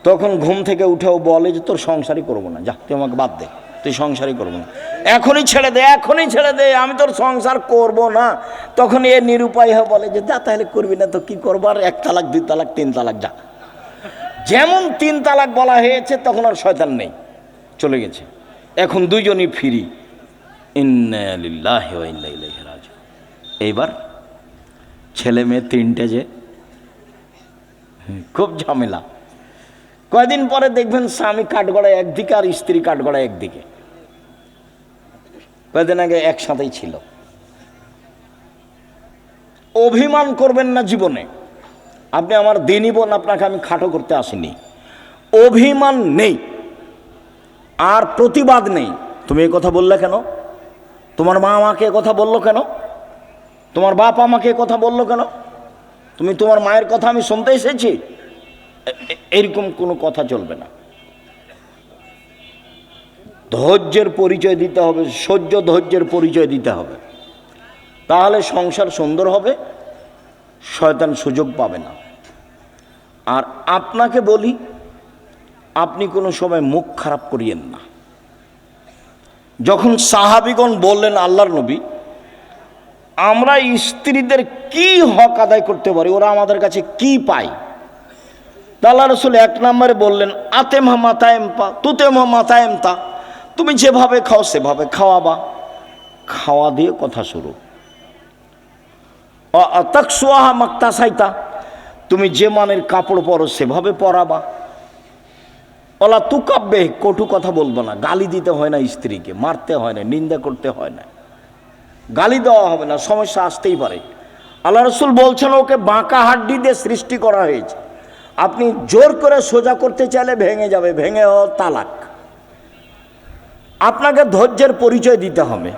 তখন ঘুম থেকে উঠেও বলে যে তোর সংসারই করবো না, যা তুই আমাকে বাদ দে, তুই সংসারই করবো না, এখনই ছেড়ে দে, এখনই ছেড়ে দে, আমি তোর সংসার করব না। তখন এ নিরুপায় হয়ে বলে যে যা তাহলে করবি না তো কি করবো, আর 1 তালাক 2 তালাক 3 তালাক যা। যেমন 3 তালাক বলা হয়েছে তখন আর শয়তান নেই, চলে গেছে। এখন দুইজনই ফ্রি। ইন্না লিল্লাহি ওয়া ইন্না ইলাইহি রাজিউন। এইবার ছেলে মেয়ে 3টে, যে খুব ঝামেলা। কয়দিন পরে দেখবেন স্বামী কাঠগড়ায় একদিকে আর স্ত্রী কাঠগড়ায় একদিকে। কয়দিন আগে একসাথেই ছিল। অভিমান করবেন না জীবনে। আপনি আমার দিনই বোন, আপনাকে আমি খাটো করতে আসিনি। অভিমান নেই আর প্রতিবাদ নেই। তুমি এই কথা বললে কেন? তোমার মা আমাকে কথা বললো কেন? তোমার বাপ আমাকে কথা বললো কেন? তুমি তোমার মায়ের কথা আমি শুনতে এসেছি? এরকম কোনো কথা চলবে না। ধৈর্যের পরিচয় দিতে হবে, সহ্য ধৈর্যের পরিচয় দিতে হবে, তাহলে সংসার সুন্দর হবে, শয়তান সুযোগ পাবে না। আর আপনাকে বলি, আপনি কোনো সময় মুখ খারাপ করিয়েন না। যখন সাহাবীগণ বললেন আল্লাহর নবী আমরা স্ত্রীদের কি হক আদায় করতে পারি, ওরা আমাদের কাছে কি পায়, আল্লাহ রসুল 1 নম্বরে বললেন আতেমা মাতায়েমপা তুতেমা মাতায়েমতা, তুমি যেভাবে খাও সেভাবে খাওয়াবা, খাওয়া দিয়ে কথা শুরু। তাকসুয়াহা মাক্তাসাইতা, তুমি যে মানের কাপড় পরো সেভাবে পরাবা। ওলা তু কাব্যে, কটু কথা বলবো না, গালি দিতে হয় না, স্ত্রীকে মারতে হয় না, নিন্দা করতে হয় না, গালি দেওয়া হবে না, সমস্যা আসতেই পারে। আল্লাহ রসুল বলছেন ওকে বাঁকা হাড্ডি দিয়ে সৃষ্টি করা হয়েছে, আপনি জোর করে সোজা করতে চাইলে ভেঙে যাবে, ভেঙে তালাক। আপনাকে ধৈর্যের পরিচয় দিতে হবে।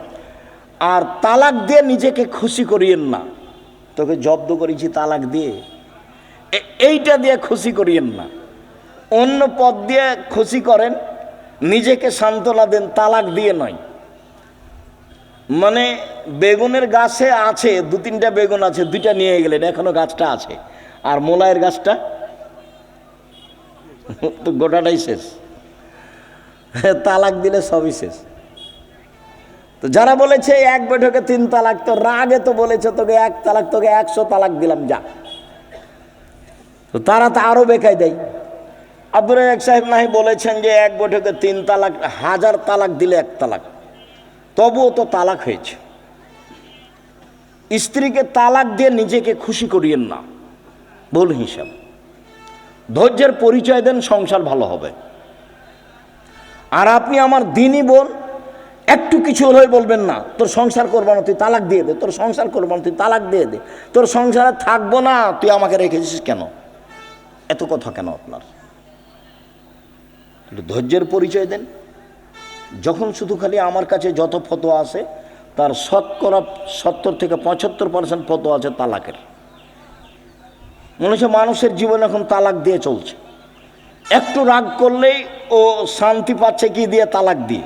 আর তালাক দিয়ে নিজেকে খুশি করিয়েন না, তোকে জব্দ করেছি তালাক দিয়ে, এইটা দিয়ে খুশি করিয়েন না, অন্য পথ দিয়ে খুশি করেন, নিজেকে সান্ত্বনা দেন, তালাক দিয়ে নয়। মানে বেগুনের গাছে আছে 2-3টা বেগুন আছে, 2টা নিয়ে গেলেন, এখনো গাছটা আছে, আর মোলায়ের গাছটা তো গোটাটাই শেষ, তালাক দিলে সবই শেষ। তো যারা বলেছে এক বৈঠকে 3 তালাক, তো রাগে তো বলেছে তোকে 1 তালাক, তোকে 100 তালাক দিলাম যা, তো তারা তো আরো বেকায় দেয়। আব্দুর রাজ্জাক সাহেব নাহি বলেছেন যে এক বৈঠকে 3 তালাক, 1000 তালাক দিলে 1 তালাক, তবুও তো তালাক হয়েছে। স্ত্রীকে তালাক দিয়ে নিজেকে খুশি করিয়েন না, ভুল হিসাব। ধৈর্যের পরিচয় দেন, সংসার ভালো হবে। আর আপনি আমার দিনই বোন, একটু কিছু হলেই বলবেন না তোর সংসার করবো না, তুই তালাক দিয়ে দে, তোর সংসার করবো না, তুই তালাক দিয়ে দে, তোর সংসারে থাকবো না, তুই আমাকে রেখেছিস কেন, এত কথা কেন আপনার? ধৈর্যের পরিচয় দেন। যখন শুধু খালি আমার কাছে যত ফতোয়া আছে তার 70 থেকে 75% ফতোয়া আছে তালাকের। মনে হচ্ছে মানুষের জীবন এখন তালাক দিয়ে চলছে, একটু রাগ করলেই ও শান্তি পাচ্ছে কি দিয়ে, তালাক দিয়ে।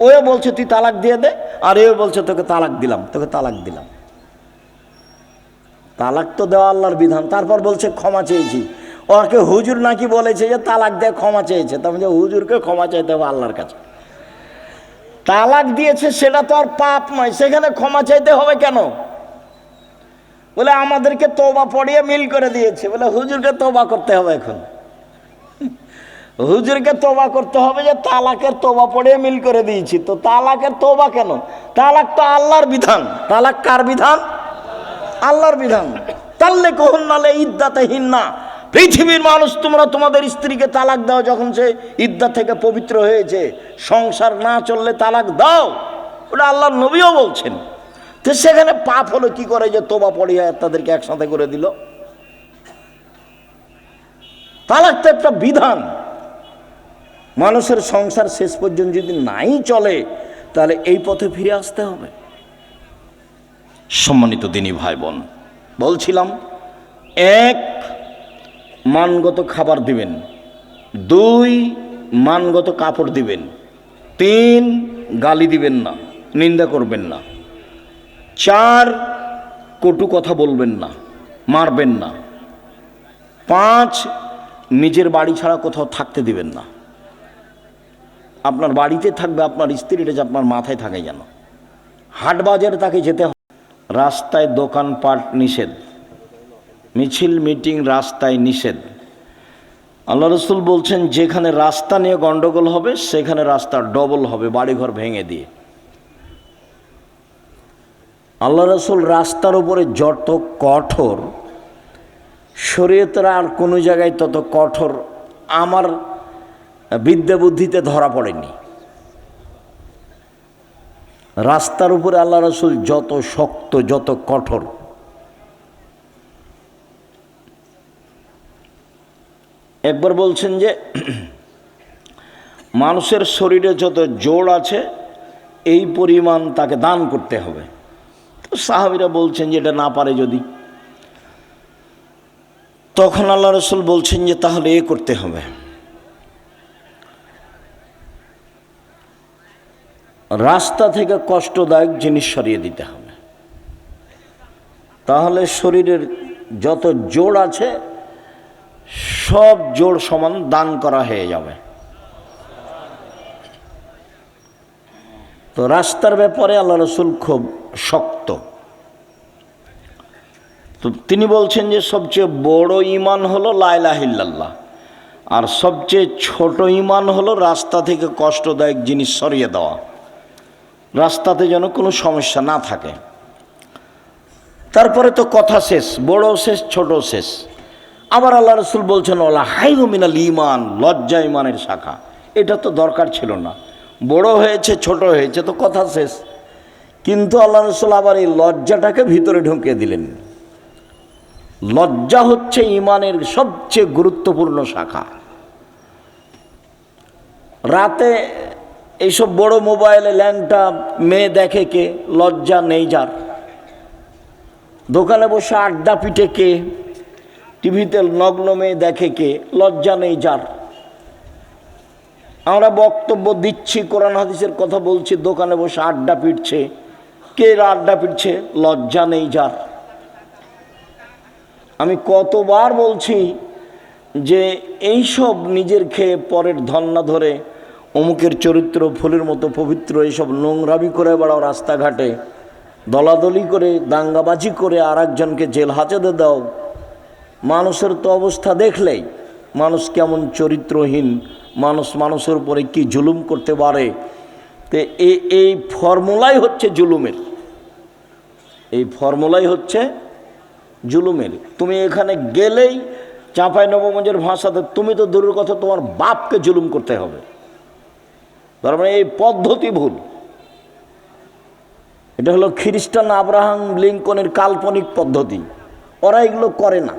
ওয়ে বলছে তুই তালাক দিয়ে দে, আর এও বলছে তোকে তালাক দিলাম, তোকে তালাক দিলাম। তালাক তো দেওয়া আল্লাহর বিধান, তারপর বলছে ক্ষমা চেয়েছি। ওকে হুজুর নাকি বলেছে যে তালাক দিয়ে ক্ষমা চেয়েছে, তার মানে হুজুরকে ক্ষমা চাইতে হবে আল্লাহর কাছে। তালাক দিয়েছে সেটা তো আর পাপ নয়, সেখানে ক্ষমা চাইতে হবে কেন? বলে আমাদেরকে তওবা পড়িয়ে মিল করে দিয়েছে, বলে হুজুরকে তওবা করতে হবে। এখন হুজুরকে তওবা করতে হবে যে তালাকের তওবা পড়িয়ে মিল করে দিয়েছি, তো তালাকের তওবা কেন? তালাক তো আল্লাহর বিধান। তালাক কার বিধান? আল্লাহর বিধান। তাল্লে কহন নালে ইদ্দাতেহীন না, পৃথিবীর মানুষ তোমরা তোমাদের স্ত্রীকে তালাক দাও যখন সে ইদ্দা থেকে পবিত্র হয়েছে, সংসার না চললে তালাক দাও, ওটা আল্লাহর নবীও বলছেন। তো সেখানে পাপ হলো কি করে যে তোবা পড়িয়া তাদেরকে একসাথে করে দিল? তালাক তো একটা বিধান। মানুষের সংসার শেষ পর্যন্ত যদি নাই চলে তাহলে এই পথে ফিরে আসতে হবে। সম্মানিত দিনী ভাই বোন, বলছিলাম 1 মানগত খাবার দিবেন, 2 মানগত কাপড় দিবেন, 3 গালি দিবেন না, নিন্দা করবেন না, 4 কটু কথা বলবেন না, মারবেন না, 5 নিজের বাড়ি ছাড়া কোথাও থাকতে দিবেন না। আপনার বাড়িতে থাকবে, আপনার স্ত্রীটা যে আপনার মাথায় থাকে যেন। হাট বাজারে তাকে যেতে হবে, রাস্তায় দোকানপাট নিষেধ, মিছিল মিটিং রাস্তায় নিষেধ। আল্লাহ রসুল বলছেন যেখানে রাস্তা নিয়ে গন্ডগোল হবে সেখানে রাস্তা ডবল হবে, বাড়িঘর ভেঙে দিয়ে। আল্লাহ রসুল রাস্তার উপরে যত কঠোর, শরীয়তের আর কোনো জায়গায় তত কঠোর আমার বিদ্যা বুদ্ধিতে ধরা পড়েনি। রাস্তার উপরে আল্লাহ রসুল যত শক্ত, যত কঠোর। একবার বলছেন যে মানুষের শরীরে যত জোড় আছে এই পরিমাণ তাকে দান করতে হবে। তো সাহাবীরা বলছেন যে এটা না পারে যদি, তখন আল্লাহ রসুল বলছেন যে তাহলে এ করতে হবে, রাস্তা থেকে কষ্টদায়ক জিনিস সরিয়ে দিতে হবে। তাহলে শরীরের যত জোড় আছে সব জোড় সমান দান করা হয়ে যাবে। তো রাস্তার ব্যাপারে আল্লাহ রসুল খুব শক্ত। তো তিনি বলছেন যে সবচেয়ে বড় ঈমান হলো লা ইলাহা ইল্লাল্লাহ, আর সবচেয়ে ছোট ঈমান হলো রাস্তা থেকে কষ্টদায়ক জিনিস সরিয়ে দেওয়া, রাস্তাতে যেন কোনো সমস্যা না থাকে। তারপরে তো কথা শেষ, বড় শেষ, ছোট শেষ, আবার আল্লাহ রসুল বলছেন ওলা হাইয়ু মিনাল ঈমান, লজ্জা ঈমানের শাখা। এটা তো দরকার ছিল না, বড় হয়েছে ছোট হয়েছে তো কথা শেষ। কিন্তু আল্লাহ রসুল আবার এই লজ্জাটাকে ভিতরে ঢুকিয়ে দিলেন। লজ্জা হচ্ছে ঈমানের সবচেয়ে গুরুত্বপূর্ণ শাখা। রাতে এইসব বড় মোবাইলে ল্যাংটা মেয়ে দেখে কে? লজ্জা নেই যার। দোকানে বসে আড্ডা পিটে কে? টিভিতে নগ্ন মেয়ে দেখে কে? লজ্জা নেই যার। আমরা বক্তব্য দিচ্ছি, কোরআন হাদিসের কথা বলছি, দোকানে বসে আড্ডা পিটছে কে? আড্ডা পিটছে, লজ্জা নেই যার। আমি কতবার বলছি যে এইসব নিজের খেয়ে পরের ধন না ধরে অমুকের চরিত্র ফুলের মতো পবিত্র, এইসব নোংরামি করে বেড়াও রাস্তাঘাটে, দলাদলি করে দাঙ্গাবাজি করে আর একজনকে জেল হাজতে দাও। মানুষের তো অবস্থা দেখলেই মানুষ কেমন চরিত্রহীন, মানুষের উপরে কি জুলুম করতে পারে। তো এই ফর্মুলাই হচ্ছে জুলুমের, এই ফর্মুলাই হচ্ছে জুলুমের। তুমি এখানে গেলেই চাঁপাইনবাবগঞ্জের ভাষাতে তুমি তো দূরের কথা, তোমার বাপকে জুলুম করতে হবে। তার মানে এই পদ্ধতি ভুল। এটা হলো খ্রিস্টান আব্রাহাম লিঙ্কনের কাল্পনিক পদ্ধতি। ওরা এগুলো করে না,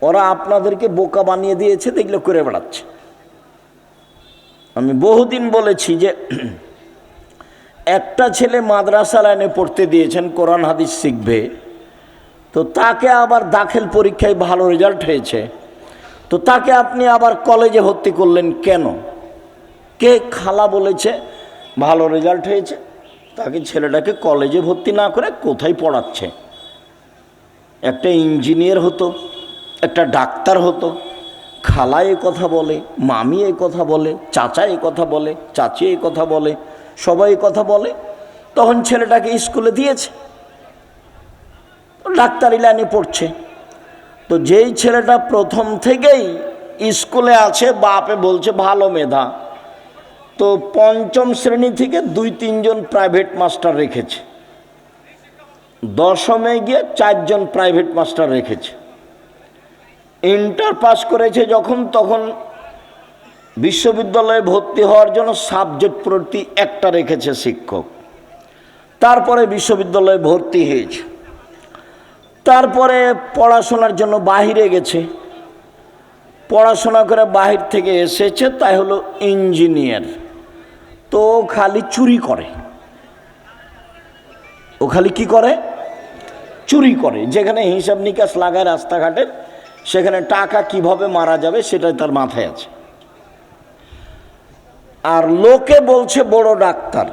ওরা আপনাদেরকে বোকা বানিয়ে দিয়েছে, এগুলো করে বেড়াচ্ছে। আমি বহুদিন বলেছি যে একটা ছেলে মাদ্রাসা লাইনে পড়তে দিয়েছেন, কোরআন হাদিস শিখবে, তো তাকে আবার দাখিল পরীক্ষায় ভালো রেজাল্ট হয়েছে, তো তাকে আপনি আবার কলেজে ভর্তি করলেন কেন? কে খালা বলেছে ভালো রেজাল্ট হয়েছে? তাকে ছেলেটাকে কলেজে ভর্তি না করে কোথায় পড়াচ্ছে? একটা ইঞ্জিনিয়ার হতো, একটা ডাক্তার হতো। খালা এ কথা বলে, মামি এ কথা বলে, চাচা এ কথা বলে, চাচি এ কথা বলে, সবাই কথা বলে, তখন ছেলেটাকে স্কুলে দিয়েছে, ডাক্তারি লাইনে পড়ছে। তো যেই ছেলেটা প্রথম থেকেই স্কুলে আছে, বাপে বলছে ভালো মেধা, তো পঞ্চম শ্রেণী থেকে 2-3 জন প্রাইভেট মাস্টার রেখেছে, দশমে গিয়ে 4 জন প্রাইভেট মাস্টার রেখেছে। ইন্টার পাস করেছে যখন, তখন বিশ্ববিদ্যালয়ে ভর্তি হওয়ার জন্য সাবজেক্ট প্রতি একটা রেখেছে শিক্ষক। তারপরে বিশ্ববিদ্যালয়ে ভর্তি হয়েছে, তারপরে পড়াশোনার জন্য বাহিরে গেছে, পড়াশোনা করে বাহির থেকে এসেছে, তাই হলো ইঞ্জিনিয়ার। তো খালি চুরি করে, ও খালি কি করে? চুরি করে। যেখানে হিসাব নিকাশ লাগায় রাস্তাঘাটের, সেখানে টাকা কিভাবে মারা যাবে সেটাই তার মাথায় আছে। আর লোকে বলছে বড় ডাক্তার।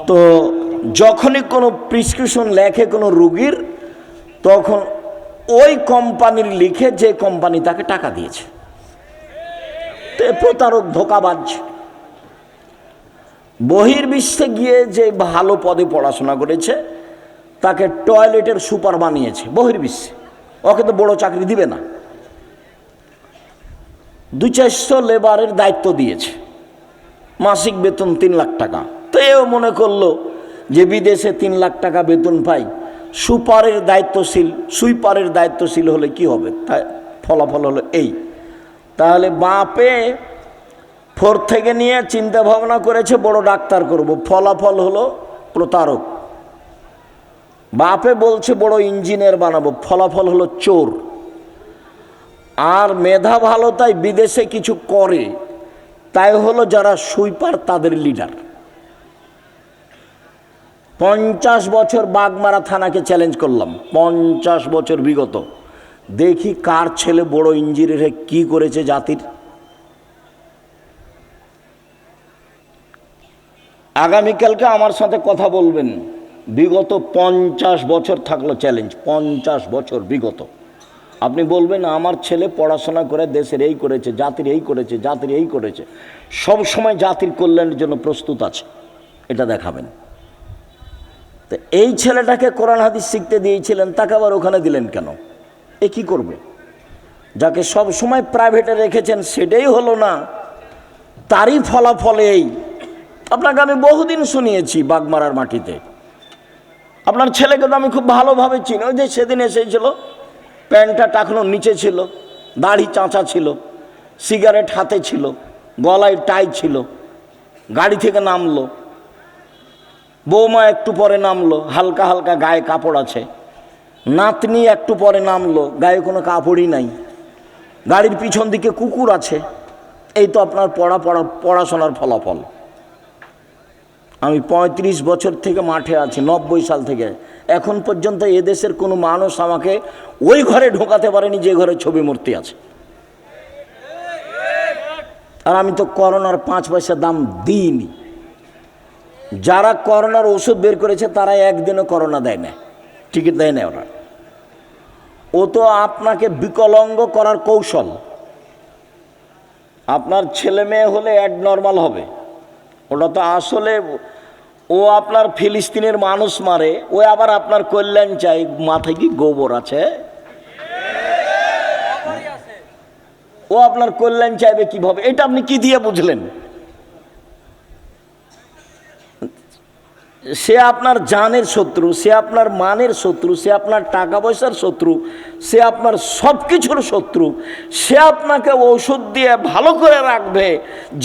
তো যখনই কোনো প্রেসক্রিপশন লেখে কোনো রুগীর, তখন ওই কোম্পানির লিখে যে কোম্পানি তাকে টাকা দিয়েছে। তো প্রতারক, ধোঁকাবাজ। বহির্বিশ্বে গিয়ে যে ভালো পদে পড়াশোনা করেছে তাকে টয়লেটের সুপার বানিয়েছে বহির্বিশ্বে। ওকে তো বড় চাকরি দিবে না, 200-400 লেবারের দায়িত্ব দিয়েছে, মাসিক বেতন 3 লাখ টাকা। তো এও মনে করলো যে বিদেশে 3 লাখ টাকা বেতন পাই, সুইপারের দায়িত্বশীল হলে কি হবে? তাই ফলাফল হলো এই। তাহলে বাপে 4 থেকে নিয়ে চিন্তা ভাবনা করেছে বড় ডাক্তার করব, ফলাফল হলো প্রতারক। বাপে বলছে বড় ইঞ্জিনিয়ার বানাবো, ফলাফল হলো চোর। আর মেধা ভালো তাই বিদেশে কিছু করে, তাই হলো যারা সুইপার তাদের লিডার। 50 বছর বাগমারা থানাকে চ্যালেঞ্জ করলাম, 50 বছর বিগত, দেখি কার ছেলে বড় ইঞ্জিনিয়ার কি করেছে জাতির। আগামীকালকে আমার সাথে কথা বলবেন, বিগত 50 বছর থাকলো চ্যালেঞ্জ, 50 বছর বিগত। আপনি বলবেন আমার ছেলে পড়াশোনা করে দেশের এই করেছে, জাতির এই করেছে, জাতির এই করেছে, সব সময় জাতির কল্যাণের জন্য প্রস্তুত আছে, এটা দেখাবেন। তো এই ছেলেটাকে কোরআন হাদিস শিখতে দিয়েছিলেন, তাকে আবার ওখানে দিলেন কেন? এ কি করবে? যাকে সব সময় প্রাইভেটে রেখেছেন সেটাই হলো না, তারই ফলাফল এই। আপনাকে আমি বহুদিন শুনিয়েছি বাগমারার মাটিতে। আপনার ছেলেকে তো আমি খুব ভালোভাবে চিনি, ওই যে সেদিন এসেছিল প্যান্টটা টাকনোর নিচে ছিল, দাড়ি চাঁচা ছিল, সিগারেট হাতে ছিল, গলায় টাই ছিল, গাড়ি থেকে নামলো, বৌমা একটু পরে নামলো, হালকা হালকা গায়ে কাপড় আছে, নাতনি একটু পরে নামলো, গায়ে কোনো কাপড়ই নাই, গাড়ির পিছন দিকে কুকুর আছে। এই তো আপনার পড়াশোনার ফলাফল। আমি ৩৫ বছর থেকে মাঠে আছি, ৯০ সাল থেকে এখন পর্যন্ত এদেশের কোনো মানুষ আমাকে ওই ঘরে ঢোকাতে পারেনি যে ঘরে ছবি মূর্তি আছে। আর আমি তো করোনার 5 পয়সা দাম দিইনি। যারা করোনার ওষুধ বের করেছে তারা একদিনও করোনা দেয় না, টিকিট দেয় না ওরা। ও তো আপনাকে বিকলাঙ্গ করার কৌশল। আপনার ছেলে মেয়ে হলে অ্যাডনর্মাল হবে, ওটা তো আসলে ও আপনার ফিলিস্তিনের মানুষ মারে, ও আবার আপনার কল্যাণ চাই। মাথায় কি গোবর আছে? ও আপনার কল্যাণ চাইবে কিভাবে? এটা আপনি কি দিয়ে বুঝলেন? সে আপনার জানের শত্রু, সে আপনার মানের শত্রু, সে আপনার টাকা পয়সার শত্রু, সে আপনার সব কিছুর শত্রু। সে আপনাকে ঔষধ দিয়ে ভালো করে রাখবে,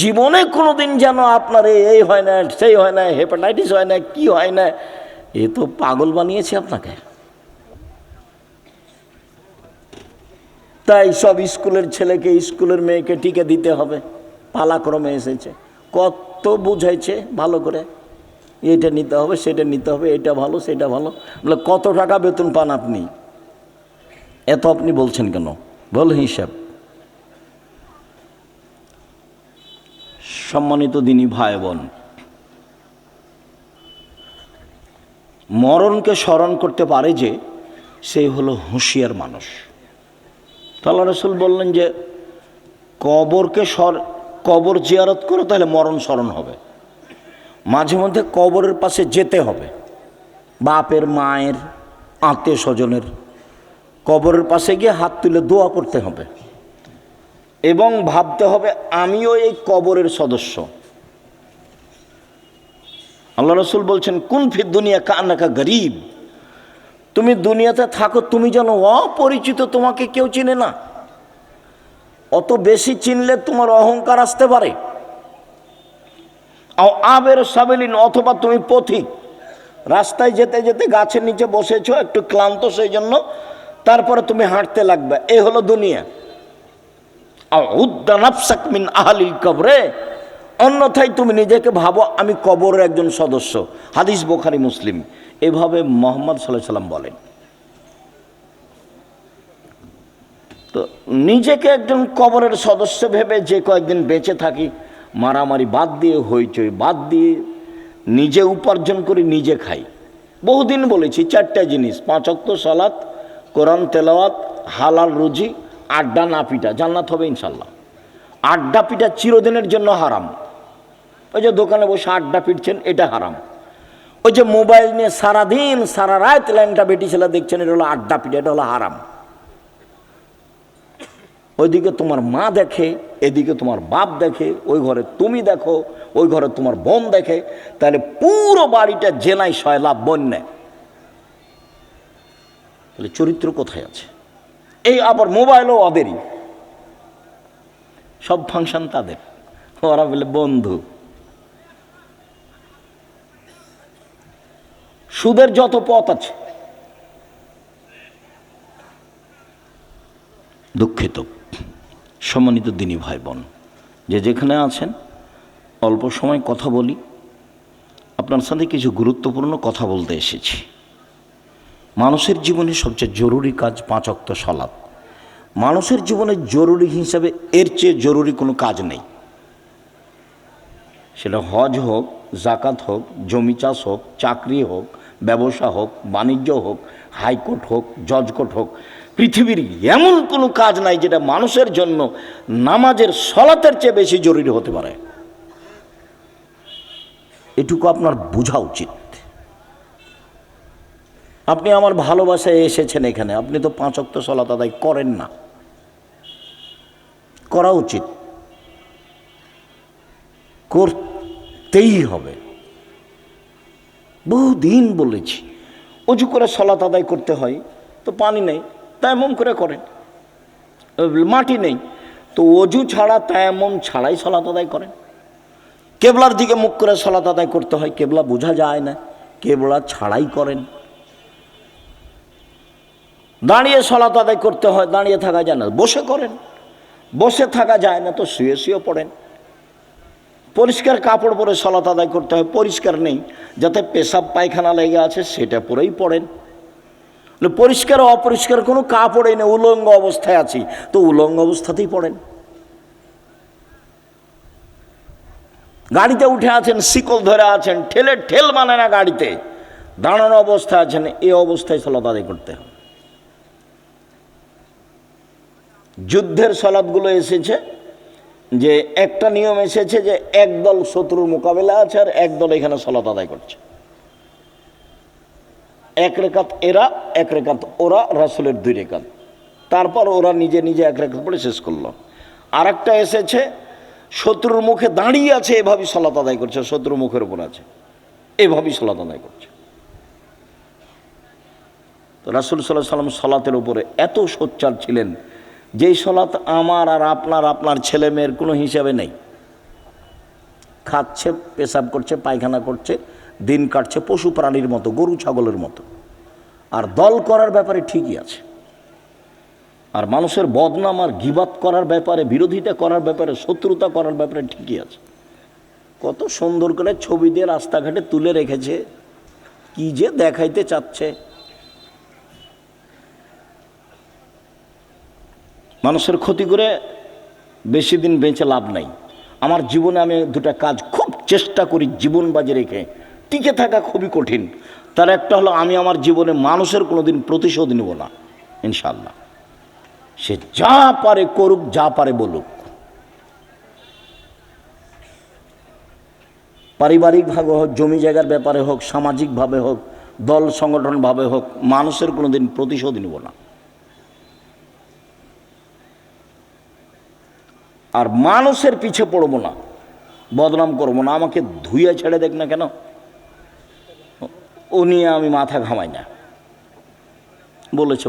জীবনে কোনো দিন যেন আপনার এই হয় না, সেই হয় না, হেপাটাইটিস হয় না, কি হয় না। এ তো পাগল বানিয়েছে আপনাকে। তাই সব স্কুলের ছেলেকে স্কুলের মেয়েকে টিকে দিতে হবে, পালাক্রমে এসেছে। কত বুঝাইছে ভালো করে, এটা নিতে হবে, সেটা নিতে হবে, এটা ভালো, সেটা ভালো। বলে কত টাকা বেতন পান আপনি? এত আপনি বলছেন কেন? বল হিসাব। সম্মানিত দিনী ভাই বোন, মরণকে স্মরণ করতে পারে যে সেই হলো হুঁশিয়ার মানুষ। আল্লাহ রাসূল বললেন যে কবর জিয়ারত করো, তাহলে মরণ স্মরণ হবে। মাঝে মধ্যে কবরের পাশে যেতে হবে, বাপের, মায়ের, আত্মীয় স্বজনের কবরের পাশে গিয়ে হাত তুলে দোয়া করতে হবে এবং ভাবতে হবে আমিও এই কবরের সদস্য। আল্লাহ রাসূল বলছেন কুন ফিদ দুনিয়া কান্নাকা গরীব, তুমি দুনিয়াতে থাকো, তুমি যেন অপরিচিত, তোমাকে কেউ চিনে না। অত বেশি চিনলে তোমার অহংকার আসতে পারে। আবের সাবেলিন, অথবা তুমি পথিক, রাস্তায় যেতে যেতে গাছের নিচে বসেছো, একটু ক্লান্ত সেই জন্য, তারপরে তুমি হাঁটতে লাগবে। এই হলো দুনিয়া। মিন আহলিল কবরে, অন্যথায় তুমি নিজেকে ভাবো আমি কবরের একজন সদস্য। হাদিস বুখারী মুসলিম। এভাবে মুহাম্মদ সাল্লাল্লাহু আলাইহি সাল্লাম বলেন। তো নিজেকে একজন কবরের সদস্য ভেবে যে কয়েকদিন বেঁচে থাকি, মারামারি বাদ দিয়ে, হইচই বাদ দিয়ে, নিজে উপার্জন করে নিজে খাই। বহুদিন বলেছি 4টা জিনিস: 5 ওয়াক্ত সালাত, কোরআন তেলাওয়াত, হালাল রুজি, আড্ডা না পিটা। জান্নাত হবে ইনশাল্লাহ। আড্ডা পিটা চিরদিনের জন্য হারাম। ওই যে দোকানে বসে আড্ডা পিটছেন, এটা হারাম। ওই যে মোবাইল নিয়ে সারাদিন সারা রাত ল্যাংটা বেটি ছেলে দেখছেন, এটা হলো আড্ডা পিটা, এটা হলো হারাম। ওইদিকে তোমার মা দেখে, এদিকে তোমার বাপ দেখে, ওই ঘরে তুমি দেখো, ওই ঘরে তোমার বোন দেখে, তাহলে পুরো বাড়িটা জেনাই সয়লাভ বন্যায়। তাহলে চরিত্র কোথায় আছে? এই আবার মোবাইলও ওদেরই, সব ফাংশন তাদের, ওরা বলে বন্ধু। সুদের যত পথ আছে, দুঃখিত সম্মানিত দিনী ভাই বোন, যে যেখানে আছেন, অল্প সময় কথা বলি। আপনার সাথে কিছু গুরুত্বপূর্ণ কথা বলতে এসেছি। মানুষের জীবনে সবচেয়ে জরুরি কাজ 5 ওয়াক্ত সালাত। মানুষের জীবনে জরুরি হিসাবে এর চেয়ে জরুরি কোনো কাজ নেই। সেটা হজ হোক, জাকাত হোক, জমি চাষ হোক, চাকরি হোক, ব্যবসা হোক, বাণিজ্য হোক, হাইকোর্ট হোক, জজ কোর্ট হোক, পৃথিবীর এমন কোনো কাজ নাই যেটা মানুষের জন্য নামাজের সালাতের চেয়ে বেশি জরুরি হতে পারে। এটুকু আপনার বোঝা উচিত। আপনি আমার ভালোবাসায় এসেছেন এখানে, আপনি তো 5 ওয়াক্ত সালাত আদায় করেন না। করা উচিত, করতেই হবে। বহুদিন বলেছি, অজু করে সালাত আদায় করতে হয়, তো পানি নেই, তায়াম্মুম করে করেন। মাটি নেই তো অজু ছাড়া তায়াম্মুম ছাড়াই সালাত আদায় করেন। কেবলার দিকে মুখ করে সালাত আদায় করতে হয়, কেবলা বোঝা যায় না, কেবলা ছাড়াই করেন। দাঁড়িয়ে সালাত আদায় করতে হয়, দাঁড়িয়ে থাকা যায় না, বসে করেন। বসে থাকা যায় না তো শুয়ে শুয়ে পড়েন। পরিষ্কার কাপড় পরে সালাত আদায় করতে হয়, পরিষ্কার নেই, যাতে পেশাব পায়খানা লেগে আছে সেটা পরেই পড়েন। পরিষ্কার অপরিষ্কার কোনো কাপড়ই নেই, উলঙ্গ অবস্থায় আছি তো উলঙ্গ অবস্থাতেই পড়েন। গাড়িতে উঠে আছেন, শিকল ধরে আছেন, ঠেল মানে না, গাড়িতে দাঁড়ানো অবস্থায় আছেন, এই অবস্থায় সালাত আদায় করতে হবে। যুদ্ধের সালাতগুলো এসেছে যে একটা নিয়ম এসেছে যে একদল শত্রুর মোকাবেলা আছে আর একদল এখানে সালাত আদায় করছে, এক রেখাত এরা এক রেখাত ওরা, রাসূলের 2 রেখাত, তারপর ওরা নিজে নিজে এক রেখাত পড়ে শেষ করলো। আর একটা এসেছে শত্রুর মুখে দাঁড়িয়ে আছে, এভাবেই সালাত আদায় করছে, শত্রুর মুখের উপর আছে, এভাবেই সালাত আদায় করছে। তো রাসূল সাল্লাল্লাহু আলাইহি ওয়াসাল্লাম সালাতের উপরে এত সোচ্চার ছিলেন, যেই সালাত আমার আর আপনার ছেলে মেয়ের কোনো হিসাবে নেই। খাচ্ছে, পেশাব করছে, পায়খানা করছে, দিন কাটছে পশু প্রাণীর মতো, গরু ছাগলের মতো। আর দল করার ব্যাপারে ঠিকই আছে, আর মানুষের বদনাম আর গীবাত করার ব্যাপারে, বিরোধিতা করার ব্যাপারে, শত্রুতা করার ব্যাপারে ঠিকই আছে। কত সুন্দর করে ছবি দিয়ে রাস্তাঘাটে তুলে রেখেছে, কি যে দেখাইতে চাচ্ছে। মানুষের ক্ষতি করে বেশি দিন বেঁচে লাভ নাই। আমার জীবনে আমি 2টা কাজ খুব চেষ্টা করি জীবন বাজি রেখে টিকে থাকা, খুবই কঠিন। তার একটা হলো, আমি আমার জীবনে মানুষের কোনোদিন প্রতিশোধ নেব না, ইনশাআল্লাহ। সে যা পারে করুক, যা পারে বলুক। পারিবারিকভাবে হোক, জমি জায়গার ব্যাপারে হোক, সামাজিকভাবে হোক, দল সংগঠনভাবে হোক, মানুষের কোনোদিন প্রতিশোধ নেব না। আর মানুষের পিছে পড়ব না, বদনাম করব না। আমাকে ধুয়ে ছেড়ে দেখ না কেন, ও নিয়ে আমি মাথা ঘামাই না। বলেছে